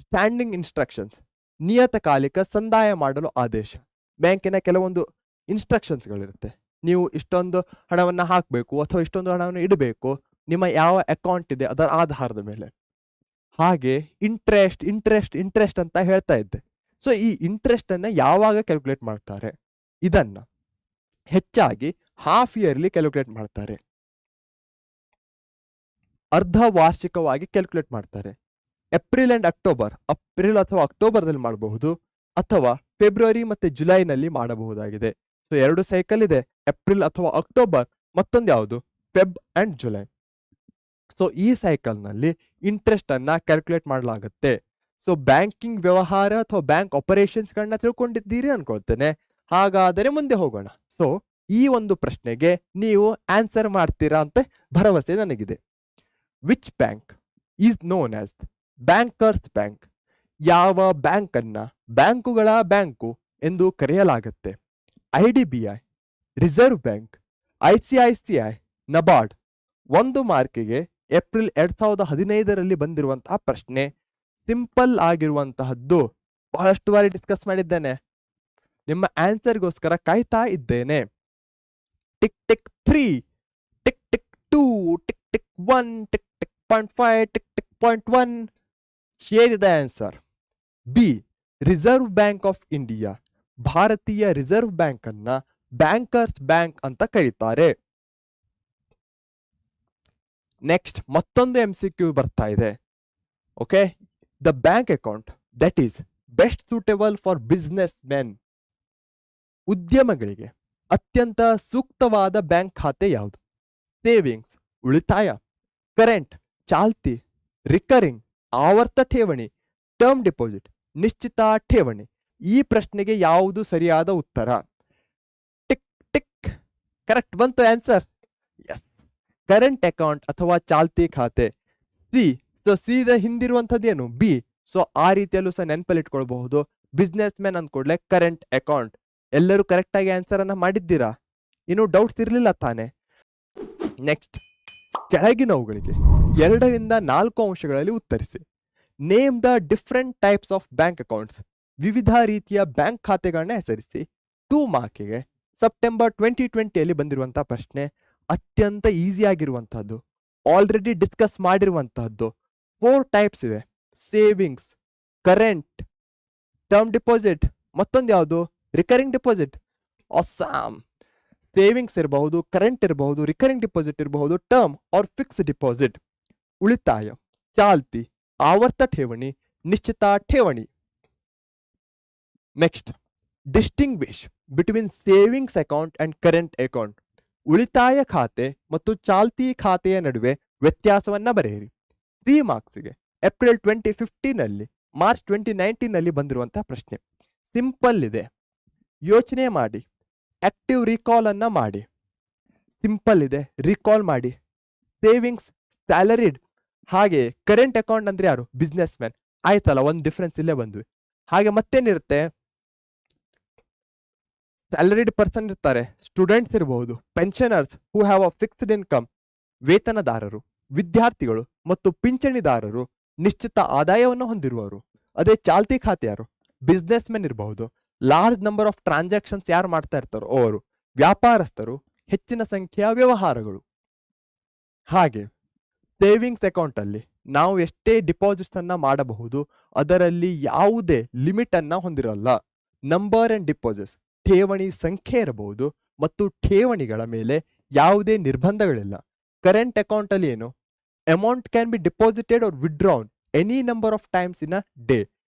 ಸ್ಟ್ಯಾಂಡಿಂಗ್ ಇನ್ಸ್ಟ್ರಕ್ಷನ್ಸ್, ನಿಯತಕಾಲಿಕ ಸಂದಾಯ ಮಾಡಲು ಆದೇಶ. ಬ್ಯಾಂಕಿನ ಕೆಲವೊಂದು ಇನ್ಸ್ಟ್ರಕ್ಷನ್ಸ್ಗಳಿರುತ್ತೆ. ನೀವು ಇಷ್ಟೊಂದು ಹಣವನ್ನ ಹಾಕಬೇಕು ಅಥವಾ ಇಷ್ಟೊಂದು ಹಣವನ್ನು ಇಡಬೇಕು, ನಿಮ್ಮ ಯಾವ ಅಕೌಂಟ್ ಇದೆ ಅದರ ಆಧಾರದ ಮೇಲೆ. ಹಾಗೆ ಇಂಟ್ರೆಸ್ಟ್ ಇಂಟ್ರೆಸ್ಟ್ ಇಂಟ್ರೆಸ್ಟ್ ಅಂತ ಹೇಳ್ತಾ ಇದ್ದೆ. ಸೊ ಈ ಇಂಟ್ರೆಸ್ಟ್ ಅನ್ನ ಯಾವಾಗ ಕ್ಯಾಲ್ಕುಲೇಟ್ ಮಾಡ್ತಾರೆ? ಇದನ್ನ ಹೆಚ್ಚಾಗಿ ಹಾಫ್ ಇಯರ್ಲಿ ಕ್ಯಾಲ್ಕುಲೇಟ್ ಮಾಡ್ತಾರೆ, ಅರ್ಧ ವಾರ್ಷಿಕವಾಗಿ ಕ್ಯಾಲ್ಕುಲೇಟ್ ಮಾಡ್ತಾರೆ. ಏಪ್ರಿಲ್ ಅಂಡ್ ಅಕ್ಟೋಬರ್, ಏಪ್ರಿಲ್ ಅಥವಾ ಅಕ್ಟೋಬರ್ದಲ್ಲಿ ಮಾಡಬಹುದು, ಅಥವಾ ಫೆಬ್ರವರಿ ಮತ್ತೆ ಜುಲೈನಲ್ಲಿ ಮಾಡಬಹುದಾಗಿದೆ. ಸೊ 2 ಸೈಕಲ್ ಇದೆ, ಏಪ್ರಿಲ್ ಅಥವಾ ಅಕ್ಟೋಬರ್, ಮತ್ತೊಂದು ಯಾವುದು ಫೆಬ್ ಅಂಡ್ ಜುಲೈ. ಸೊ ಈ ಸೈಕಲ್ ನಲ್ಲಿ ಇಂಟ್ರೆಸ್ಟ್ ಅನ್ನ ಕ್ಯಾಲ್ಕುಲೇಟ್ ಮಾಡಲಾಗುತ್ತೆ. ಸೊ ಬ್ಯಾಂಕಿಂಗ್ ವ್ಯವಹಾರ ಅಥವಾ ಬ್ಯಾಂಕ್ ಆಪರೇಷನ್ಸ್ ಗಳನ್ನ ತಿಳ್ಕೊಂಡಿದ್ದೀರಿ ಅನ್ಕೊಳ್ತೇನೆ. ಹಾಗಾದರೆ ಮುಂದೆ ಹೋಗೋಣ. ಸೊ ಈ ಒಂದು ಪ್ರಶ್ನೆಗೆ ನೀವು ಆನ್ಸರ್ ಮಾಡ್ತೀರಾ ಅಂತ ಭರವಸೆ ನನಗಿದೆ. Which bank is known as bankers bank? ಯಾವ ಬ್ಯಾಂಕ್ ಅನ್ನ ಬ್ಯಾಂಕುಗಳ ಬ್ಯಾಂಕು ಎಂದು ಕರೆಯಲಾಗುತ್ತೆ? IDBI, reserve bank, ICICI, NABARD. 1 ಮಾರ್ಕಿಗೆ ಏಪ್ರಿಲ್ 2015ರಲ್ಲಿ ಬಂದಿರುವಂತಹ ಪ್ರಶ್ನೆ. ಸಿಂಪಲ್ ಆಗಿರುವಂತಹದ್ದು, ಬಹಳಷ್ಟು ಬಾರಿ ಡಿಸ್ಕಸ್ ಮಾಡಿದ್ದೇನೆ. ನಿಮ್ಮ ಆನ್ಸರ್ಗೋಸ್ಕರ ಕಾಯ್ತಾ ಇದ್ದೇನೆ. Tick tick 3, tick tick 2, tick tick 1, tick tick 0.5, tick tick 0.1. Here is the answer. B. Reserve bank of India. ಭಾರತೀಯ ರಿಸರ್ವ್ ಬ್ಯಾಂಕ್ ಅನ್ನ ಬ್ಯಾಂಕರ್ಸ್ ಬ್ಯಾಂಕ್ ಅಂತ ಕರೀತಾರೆ. ನೆಕ್ಸ್ಟ್ ಮತ್ತೊಂದು MCQ ಬರ್ತಾ ಇದೆ. Okay, the bank account that is best suitable for business men. ಉದ್ಯಮಗಳಿಗೆ ಅತ್ಯಂತ ಸೂಕ್ತವಾದ ಬ್ಯಾಂಕ್ ಖಾತೆ ಯಾವುದು? ಸೇವಿಂಗ್ಸ್ ಉಳಿತಾಯ, ಕರೆಂಟ್ ಚಾಲ್ತಿ, ರಿಕರಿಂಗ್ ಆವರ್ತ ಠೇವಣಿ, ಟರ್ಮ್ ಡಿಪಾಸಿಟ್ ನಿಶ್ಚಿತ ಠೇವಣಿ. ಈ ಪ್ರಶ್ನೆಗೆ ಯಾವುದು ಸರಿಯಾದ ಉತ್ತರ? Tick tick. ಕರೆಕ್ಟ್ ಬಂತು ಆನ್ಸರ್. ಎಸ್, ಕರೆಂಟ್ ಅಕೌಂಟ್ ಅಥವಾ ಚಾಲ್ತಿ ಖಾತೆ. ಸಿ. ಸೊ ಸಿದ ಹಿಂದಿರುವಂಥದ್ದೇನು? ಬಿ. ಸೊ ಆ ರೀತಿಯಲ್ಲೂ ಸಹ ನೆನಪಲ್ಲಿ ಇಟ್ಕೊಳ್ಬಹುದು. ಬಿಸ್ನೆಸ್ ಮ್ಯಾನ್ ಅಂದ್ಕೊಡ್ಲೆ ಕರೆಂಟ್ ಅಕೌಂಟ್. ಎಲ್ಲರೂ ಕರೆಕ್ಟ್ ಆಗಿ ಆನ್ಸರ್ ಅನ್ನ ಮಾಡಿದ್ದೀರಾ? ಇನ್ನು ಡೌಟ್ಸ್ ಇರಲಿಲ್ಲ ತಾನೆ? ನೆಕ್ಸ್ಟ್, ಕೆಳಗಿನವುಗಳಿಗೆ 2 ರಿಂದ 4 ಅಂಶಗಳಲ್ಲಿ ಉತ್ತರಿಸಿ. Name the different types of bank accounts. ವಿವಿಧ ರೀತಿಯ ಬ್ಯಾಂಕ್ ಖಾತೆಗಳನ್ನ ಹೆಸರಿಸಿ. 2 ಮಾರ್ಕಿಗೆ ಸೆಪ್ಟೆಂಬರ್ 2020ಯಲ್ಲಿ ಬಂದಿರುವಂತಹ ಪ್ರಶ್ನೆ. ಅತ್ಯಂತ ಈಸಿ ಆಗಿರುವಂತಹದ್ದು, ಆಲ್ರೆಡಿ ಡಿಸ್ಕಸ್ ಮಾಡಿರುವಂತಹದ್ದು. 4 ಟೈಪ್ಸ್ ಇವೆ: ಸೇವಿಂಗ್ಸ್, ಕರೆಂಟ್, ಟರ್ಮ್ ಡಿಪಾಸಿಟ್, ಮತ್ತೊಂದು ಯಾವುದು ರಿಕರಿಂಗ್ ಡಿಪಾಸಿಟ್. ಆಸಮ್. ಸೇವಿಂಗ್ಸ್ ಇರಬಹುದು, ಕರೆಂಟ್ ಇರಬಹುದು, ರಿಕರಿಂಗ್ ಡಿಪಾಸಿಟ್ ಇರಬಹುದು, ಟರ್ಮ್ ಆರ್ ಫಿಕ್ಸ್ ಡಿಪಾಸಿಟ್, ಉಳಿತಾಯ, ಚಾಲ್ತಿ, ಆವರ್ತ ಠೇವಣಿ, ನಿಶ್ಚಿತ ಠೇವಣಿ. Next, distinguish between savings account and current account. ಉಳಿತಾಯ ಖಾತೆ ಮತ್ತು ಚಾಲ್ತಿ ಖಾತೆಯ ನಡುವೆ ವ್ಯತ್ಯಾಸವನ್ನ ಬರೆಯಿರಿ. 3 ಮಾರ್ಕ್ಸ್ಗೆ ಏಪ್ರಿಲ್ 2015ನಲ್ಲಿ ಮಾರ್ಚ್ 2019ನಲ್ಲಿ ಬಂದಿರುವಂತಹ ಪ್ರಶ್ನೆ. ಸಿಂಪಲ್ ಇದೆ, ಯೋಚನೆ ಮಾಡಿ, ಆಕ್ಟಿವ್ ರಿಕಾಲ್ ಅನ್ನ ಮಾಡಿ. ಸಿಂಪಲ್ ಇದೆ, ರಿಕಾಲ್ ಮಾಡಿ. ಸೇವಿಂಗ್ಸ್ ಸ್ಯಾಲರಿಡ್, ಹಾಗೆ ಕರೆಂಟ್ ಅಕೌಂಟ್ ಅಂದ್ರೆ ಯಾರು? Businessman. ಆಯ್ತಲ್ಲ, ಒಂದು ಡಿಫ್ರೆನ್ಸ್ ಇಲ್ಲೇ ಬಂದ್ವಿ. ಹಾಗೆ ಮತ್ತೇನಿರುತ್ತೆ? ಸ್ಯಾಲರಿಡ್ ಪರ್ಸನ್ ಇರ್ತಾರೆ, ಸ್ಟೂಡೆಂಟ್ಸ್ ಇರಬಹುದು, pensioners who have a fixed income, ವೇತನದಾರರು, ವಿದ್ಯಾರ್ಥಿಗಳು ಮತ್ತು ಪಿಂಚಣಿದಾರರು, ನಿಶ್ಚಿತ ಆದಾಯವನ್ನು ಹೊಂದಿರುವವರು. ಅದೇ ಚಾಲ್ತಿ ಖಾತೆ ಯಾರು? ಬಿಸ್ನೆಸ್ ಮೆನ್ ಇರಬಹುದು. ಲಾರ್ಜ್ ನಂಬರ್ ಆಫ್ ಟ್ರಾನ್ಸಾಕ್ಷನ್ಸ್ ಯಾರು ಮಾಡ್ತಾ ಇರ್ತಾರೋ ಅವರು, ವ್ಯಾಪಾರಸ್ಥರು, ಹೆಚ್ಚಿನ ಸಂಖ್ಯೆಯ ವ್ಯವಹಾರಗಳು. ಹಾಗೆ ಸೇವಿಂಗ್ಸ್ ಅಕೌಂಟ್ ಅಲ್ಲಿ ನಾವು ಎಷ್ಟೇ ಡಿಪಾಸಿಟ್ಸ್ ಅನ್ನ ಮಾಡಬಹುದು, ಅದರಲ್ಲಿ ಯಾವುದೇ ಲಿಮಿಟ್ ಅನ್ನ ಹೊಂದಿರಲ್ಲ. ನಂಬರ್ ಅಂಡ್ ಡಿಪಾಸಿಟ್ಸ್, ಠೇವಣಿ ಸಂಖ್ಯೆ ಇರಬಹುದು ಮತ್ತು ಠೇವಣಿಗಳ ಮೇಲೆ ಯಾವುದೇ ನಿರ್ಬಂಧಗಳಿಲ್ಲ. ಕರೆಂಟ್ ಅಕೌಂಟ್ ಅಲ್ಲಿ ಏನು? Amount can be deposited or withdrawn any number of times in a day.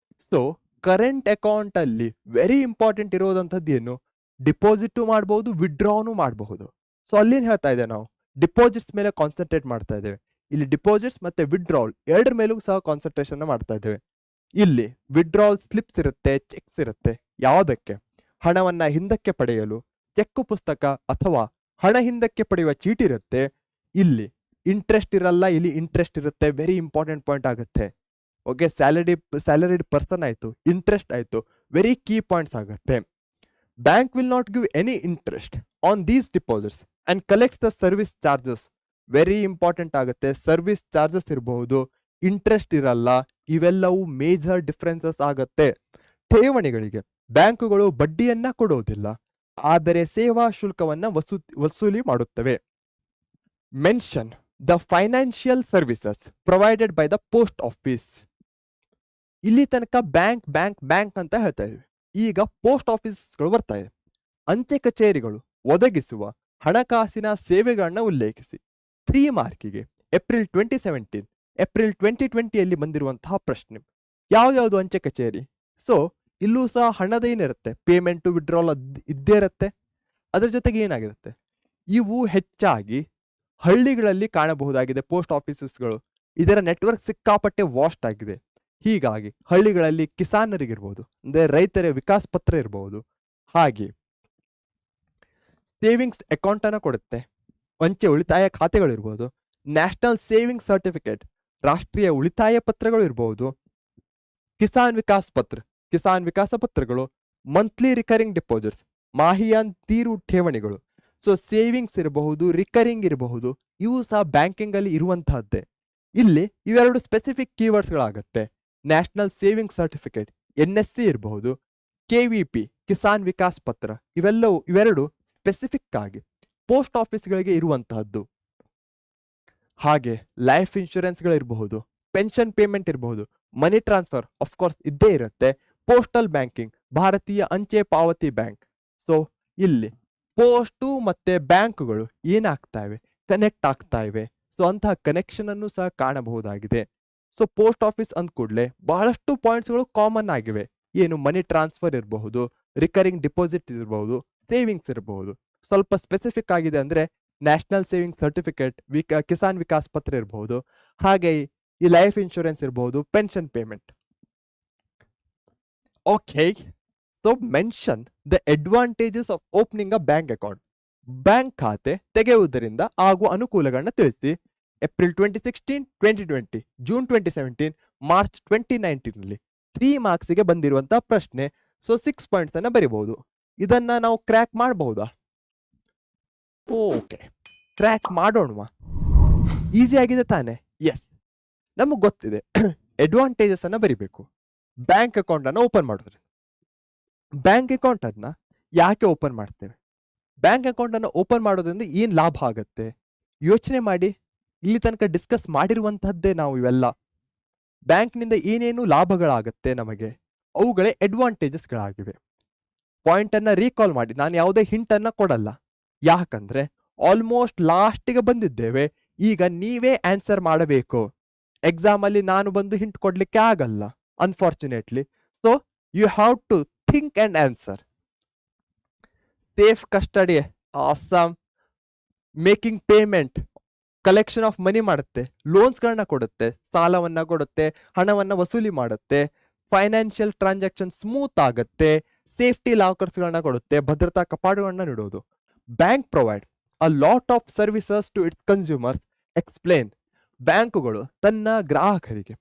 So current account ಅಲ್ಲಿ ವೆರಿ ಇಂಪಾರ್ಟೆಂಟ್ ಇರೋದಂಥದ್ದು ಏನು? ಡಿಪಾಸಿಟ್ ಮಾಡಬಹುದು, ವಿಡ್ರಾನು ಮಾಡಬಹುದು. ಸೊ ಅಲ್ಲೇನು ಹೇಳ್ತಾ ಇದೆ, ನಾವು ಡಿಪಾಸಿಟ್ಸ್ ಮೇಲೆ ಕಾನ್ಸಂಟ್ರೇಟ್ ಮಾಡ್ತಾ ಇದ್ದೇವೆ. ಇಲ್ಲಿ ಡಿಪಾಸಿಟ್ಸ್ ಮತ್ತೆ ವಿಡ್ರಾಲ್ 2 ಮೇಲೂ ಸಹ ಕಾನ್ಸಂಟ್ರೇಷನ್ ಮಾಡ್ತಾ ಇದ್ದೇವೆ. ಇಲ್ಲಿ ವಿಡ್ರಾಲ್ ಸ್ಲಿಪ್ಸ್ ಇರುತ್ತೆ, ಚೆಕ್ಸ್ ಇರುತ್ತೆ. ಯಾವುದಕ್ಕೆ? ಹಣವನ್ನ ಹಿಂದಕ್ಕೆ ಪಡೆಯಲು ಚೆಕ್ ಪುಸ್ತಕ ಅಥವಾ ಹಣ ಹಿಂದಕ್ಕೆ ಪಡೆಯುವ ಚೀಟಿ ಇರುತ್ತೆ. ಇಲ್ಲಿ ಇಂಟ್ರೆಸ್ಟ್ ಇರಲ್ಲ, ಇಲ್ಲಿ ಇಂಟ್ರೆಸ್ಟ್ ಇರುತ್ತೆ. ವೆರಿ ಇಂಪಾರ್ಟೆಂಟ್ ಪಾಯಿಂಟ್ ಆಗುತ್ತೆ. ಓಕೆ, ಸ್ಯಾಲರಿಡ್ ಪರ್ಸನ್ ಆಯ್ತು, ಇಂಟ್ರೆಸ್ಟ್ ಆಯ್ತು, ವೆರಿ ಕೀ ಪಾಯಿಂಟ್ಸ್ ಆಗುತ್ತೆ. Bank will not give any interest on these deposits and collects the service charges. Very important ಆಗುತ್ತೆ. ಸರ್ವಿಸ್ ಚಾರ್ಜಸ್ ಇರಬಹುದು, ಇಂಟ್ರೆಸ್ಟ್ ಇರಲ್ಲ. ಇವೆಲ್ಲವೂ ಮೇಜರ್ ಡಿಫರೆನ್ಸಸ್ ಆಗುತ್ತೆ. ಠೇವಣಿಗಳಿಗೆ ಬ್ಯಾಂಕುಗಳು ಬಡ್ಡಿಯನ್ನ ಕೊಡೋದಿಲ್ಲ, ಆದರೆ ಸೇವಾ ಶುಲ್ಕವನ್ನ ವಸೂಲಿ ಮಾಡುತ್ತವೆ. Mention the financial services provided by the post office. ಇಲ್ಲಿ ತನಕ ಬ್ಯಾಂಕ್ ಬ್ಯಾಂಕ್ ಬ್ಯಾಂಕ್ ಅಂತ ಹೇಳ್ತಾ ಇದ್ವಿ. ಈಗ ಪೋಸ್ಟ್ ಆಫೀಸ್ಗಳು ಬರ್ತಾ ಇದೆ. ಅಂಚೆ ಕಚೇರಿಗಳು ಒದಗಿಸುವ ಹಣಕಾಸಿನ ಸೇವೆಗಳನ್ನ ಉಲ್ಲೇಖಿಸಿ. 3 ಮಾರ್ಕಿಗೆ ಏಪ್ರಿಲ್ 2017 ಏಪ್ರಿಲ್ 2020ಯಲ್ಲಿ ಬಂದಿರುವಂತಹ ಪ್ರಶ್ನೆ. ಯಾವ್ಯಾವುದು ಅಂಚೆ ಕಚೇರಿ? ಸೊ ಇಲ್ಲೂ ಸಹ ಹಣದ ಏನಿರುತ್ತೆ, ಪೇಮೆಂಟ್ ವಿಡ್ರಾಲ್ ಇದ್ದೇ ಇರುತ್ತೆ. ಅದರ ಜೊತೆಗೆ ಏನಾಗಿರುತ್ತೆ, ಇವು ಹೆಚ್ಚಾಗಿ ಹಳ್ಳಿಗಳಲ್ಲಿ ಕಾಣಬಹುದಾಗಿದೆ ಪೋಸ್ಟ್ ಆಫೀಸಸ್ಗಳು. ಇದರ ನೆಟ್ವರ್ಕ್ ಸಿಕ್ಕಾಪಟ್ಟೆ ವಾಸ್ಟ್ ಆಗಿದೆ. ಹೀಗಾಗಿ ಹಳ್ಳಿಗಳಲ್ಲಿ ಕಿಸಾನರಿಗಿರ್ಬೋದು, ಅಂದ್ರೆ ರೈತರ ವಿಕಾಸ್ ಪತ್ರ ಇರಬಹುದು, ಹಾಗೆ ಸೇವಿಂಗ್ಸ್ ಅಕೌಂಟ್ ಅನ್ನ ಕೊಡುತ್ತೆ, ಅಂಚೆ ಉಳಿತಾಯ ಖಾತೆಗಳಿರ್ಬೋದು, ನ್ಯಾಷನಲ್ ಸೇವಿಂಗ್ ಸರ್ಟಿಫಿಕೇಟ್ ರಾಷ್ಟ್ರೀಯ ಉಳಿತಾಯ ಪತ್ರಗಳು ಇರಬಹುದು, ಕಿಸಾನ್ ವಿಕಾಸ ಪತ್ರಗಳು, ಮಂತ್ಲಿ ರಿಕರಿಂಗ್ ಡಿಪಾಸಿಟ್ಸ್ ಮಾಹಿಯಾಂತೀರು ಠೇವಣಿಗಳು. ಸೊ ಸೇವಿಂಗ್ಸ್ ಇರಬಹುದು, ರಿಕರಿಂಗ್ ಇರಬಹುದು, ಇವು ಸಹ ಬ್ಯಾಂಕಿಂಗ್ ಅಲ್ಲಿ ಇರುವಂತಹದ್ದೇ. ಇಲ್ಲಿ ಇವೆರಡು ಸ್ಪೆಸಿಫಿಕ್ ಕೀವರ್ಡ್ಸ್ಗಳಾಗತ್ತೆ. ನ್ಯಾಷನಲ್ ಸೇವಿಂಗ್ ಸರ್ಟಿಫಿಕೇಟ್ NSC ಇರಬಹುದು, KVP ಕಿಸಾನ್ ವಿಕಾಸ್ ಪತ್ರ, ಇವೆರಡು ಸ್ಪೆಸಿಫಿಕ್ ಆಗಿ ಪೋಸ್ಟ್ ಆಫೀಸ್ಗಳಿಗೆ ಇರುವಂತಹದ್ದು. ಹಾಗೆ ಲೈಫ್ ಇನ್ಶೂರೆನ್ಸ್ಗಳಿರಬಹುದು, ಪೆನ್ಷನ್ ಪೇಮೆಂಟ್ ಇರಬಹುದು, ಮನಿ ಟ್ರಾನ್ಸ್ಫರ್ ಕೋರ್ಸ್ ಇದ್ದೇ ಇರುತ್ತೆ, ಪೋಸ್ಟಲ್ ಬ್ಯಾಂಕಿಂಗ್ ಭಾರತೀಯ ಅಂಚೆ ಪಾವತಿ ಬ್ಯಾಂಕ್. ಸೊ ಇಲ್ಲಿ ಪೋಸ್ಟು ಮತ್ತೆ ಬ್ಯಾಂಕ್ಗಳು ಏನಾಗ್ತಾ ಇವೆ, ಕನೆಕ್ಟ್ ಆಗ್ತಾ ಇವೆ. ಸೊ ಅಂತಹ ಕನೆಕ್ಷನ್ ಅನ್ನು ಸಹ ಕಾಣಬಹುದಾಗಿದೆ. ಸೊ ಪೋಸ್ಟ್ ಆಫೀಸ್ ಅಂದ ಕೂಡಲೇ ಬಹಳಷ್ಟು ಪಾಯಿಂಟ್ಸ್ಗಳು ಕಾಮನ್ ಆಗಿವೆ. ಏನು, ಮನಿ ಟ್ರಾನ್ಸ್ಫರ್ ಇರಬಹುದು, ರಿಕರಿಂಗ್ ಡಿಪಾಸಿಟ್ ಇರಬಹುದು, ಸೇವಿಂಗ್ಸ್ ಇರಬಹುದು. ಸ್ವಲ್ಪ ಸ್ಪೆಸಿಫಿಕ್ ಆಗಿದೆ ಅಂದ್ರೆ national saving certificate, Kisan Vikas ಪತ್ರ ಇರಬಹುದು, ಹಾಗೆ ಈ ಲೈಫ್ ಇನ್ಶೂರೆನ್ಸ್ ಇರಬಹುದು, pension payment. Okay, so mention the advantages of opening a bank account. Bank ಖಾತೆ ತೆಗೆಯುವುದರಿಂದ ಆಗುವ ಅನುಕೂಲಗಳನ್ನ ತಿಳಿಸಿ. ಏಪ್ರಿಲ್ 2016, 2020, ಜೂನ್ 2017, ಮಾರ್ಚ್ 2019 3 ಮಾರ್ಕ್ಸ್ಗೆ ಬಂದಿರುವಂತಹ ಪ್ರಶ್ನೆ. ಸೊ 6 ಪಾಯಿಂಟ್ಸ್ ಅನ್ನ ಬರಿಬಹುದು. ಇದನ್ನ ನಾವು ಕ್ರ್ಯಾಕ್ ಮಾಡಬಹುದಾ? ಓಕೆ, ಕ್ರ್ಯಾಕ್ ಮಾಡೋಣ. ಈಸಿ ಆಗಿದೆ ತಾನೆ? ಎಸ್, ನಮಗೆ ಗೊತ್ತಿದೆ ಅಡ್ವಾಂಟೇಜಸ್ ಅನ್ನ ಬರಿಬೇಕು. ಬ್ಯಾಂಕ್ ಅಕೌಂಟ್ ಅನ್ನ ಓಪನ್ ಮಾಡೋದ್ರಿಂದ. ಬ್ಯಾಂಕ್ ಅಕೌಂಟ್ ಅನ್ನ ಯಾಕೆ ಓಪನ್ ಮಾಡ್ತೇವೆ? ಬ್ಯಾಂಕ್ ಅಕೌಂಟ್ ಅನ್ನು ಓಪನ್ ಮಾಡೋದ್ರಿಂದ ಏನ್ ಲಾಭ ಆಗತ್ತೆ ಯೋಚನೆ ಮಾಡಿ. ಇಲ್ಲಿ ತನಕ ಡಿಸ್ಕಸ್ ಮಾಡಿರುವಂತಹದ್ದೇ ನಾವು ಇವೆಲ್ಲ. ಬ್ಯಾಂಕ್ನಿಂದ ಏನೇನು ಲಾಭಗಳಾಗತ್ತೆ ನಮಗೆ, ಅವುಗಳೇ ಅಡ್ವಾಂಟೇಜಸ್ಗಳಾಗಿವೆ. ಪಾಯಿಂಟ್ ಅನ್ನ ರೀಕಾಲ್ ಮಾಡಿ. ನಾನು ಯಾವುದೇ ಹಿಂಟ್ ಅನ್ನ ಕೊಡಲ್ಲ, ಯಾಕಂದ್ರೆ ಆಲ್ಮೋಸ್ಟ್ ಲಾಸ್ಟಿಗೆ ಬಂದಿದ್ದೇವೆ. ಈಗ ನೀವೇ ಆನ್ಸರ್ ಮಾಡಬೇಕು. ಎಕ್ಸಾಮ್ ಅಲ್ಲಿ ನಾನು ಬಂದು ಹಿಂಟ್ ಕೊಡ್ಲಿಕ್ಕೆ ಆಗಲ್ಲ, unfortunately. So you have to think and answer. Safe custody, awesome. Making payment, collection of money ಮಾಡುತ್ತೆ, ಲೋನ್ಸ್ಗಳನ್ನ ಕೊಡುತ್ತೆ, ಸಾಲವನ್ನ ಕೊಡುತ್ತೆ, ಹಣವನ್ನ ವಸೂಲಿ ಮಾಡುತ್ತೆ, ಫೈನಾನ್ಷಿಯಲ್ ಟ್ರಾನ್ಸಾಕ್ಷನ್ ಸ್ಮೂತ್ ಆಗುತ್ತೆ, ಸೇಫ್ಟಿ ಲಾಕರ್ಸ್ಗಳನ್ನ ಕೊಡುತ್ತೆ, ಭದ್ರತಾ ಕಪಾಡುಗಳನ್ನ ನೀಡೋದು. Bank provide a lot of services to its consumers. Explain. ಬ್ಯಾಂಕುಗಳು ತನ್ನ ಗ್ರಾಹಕರಿಗೆ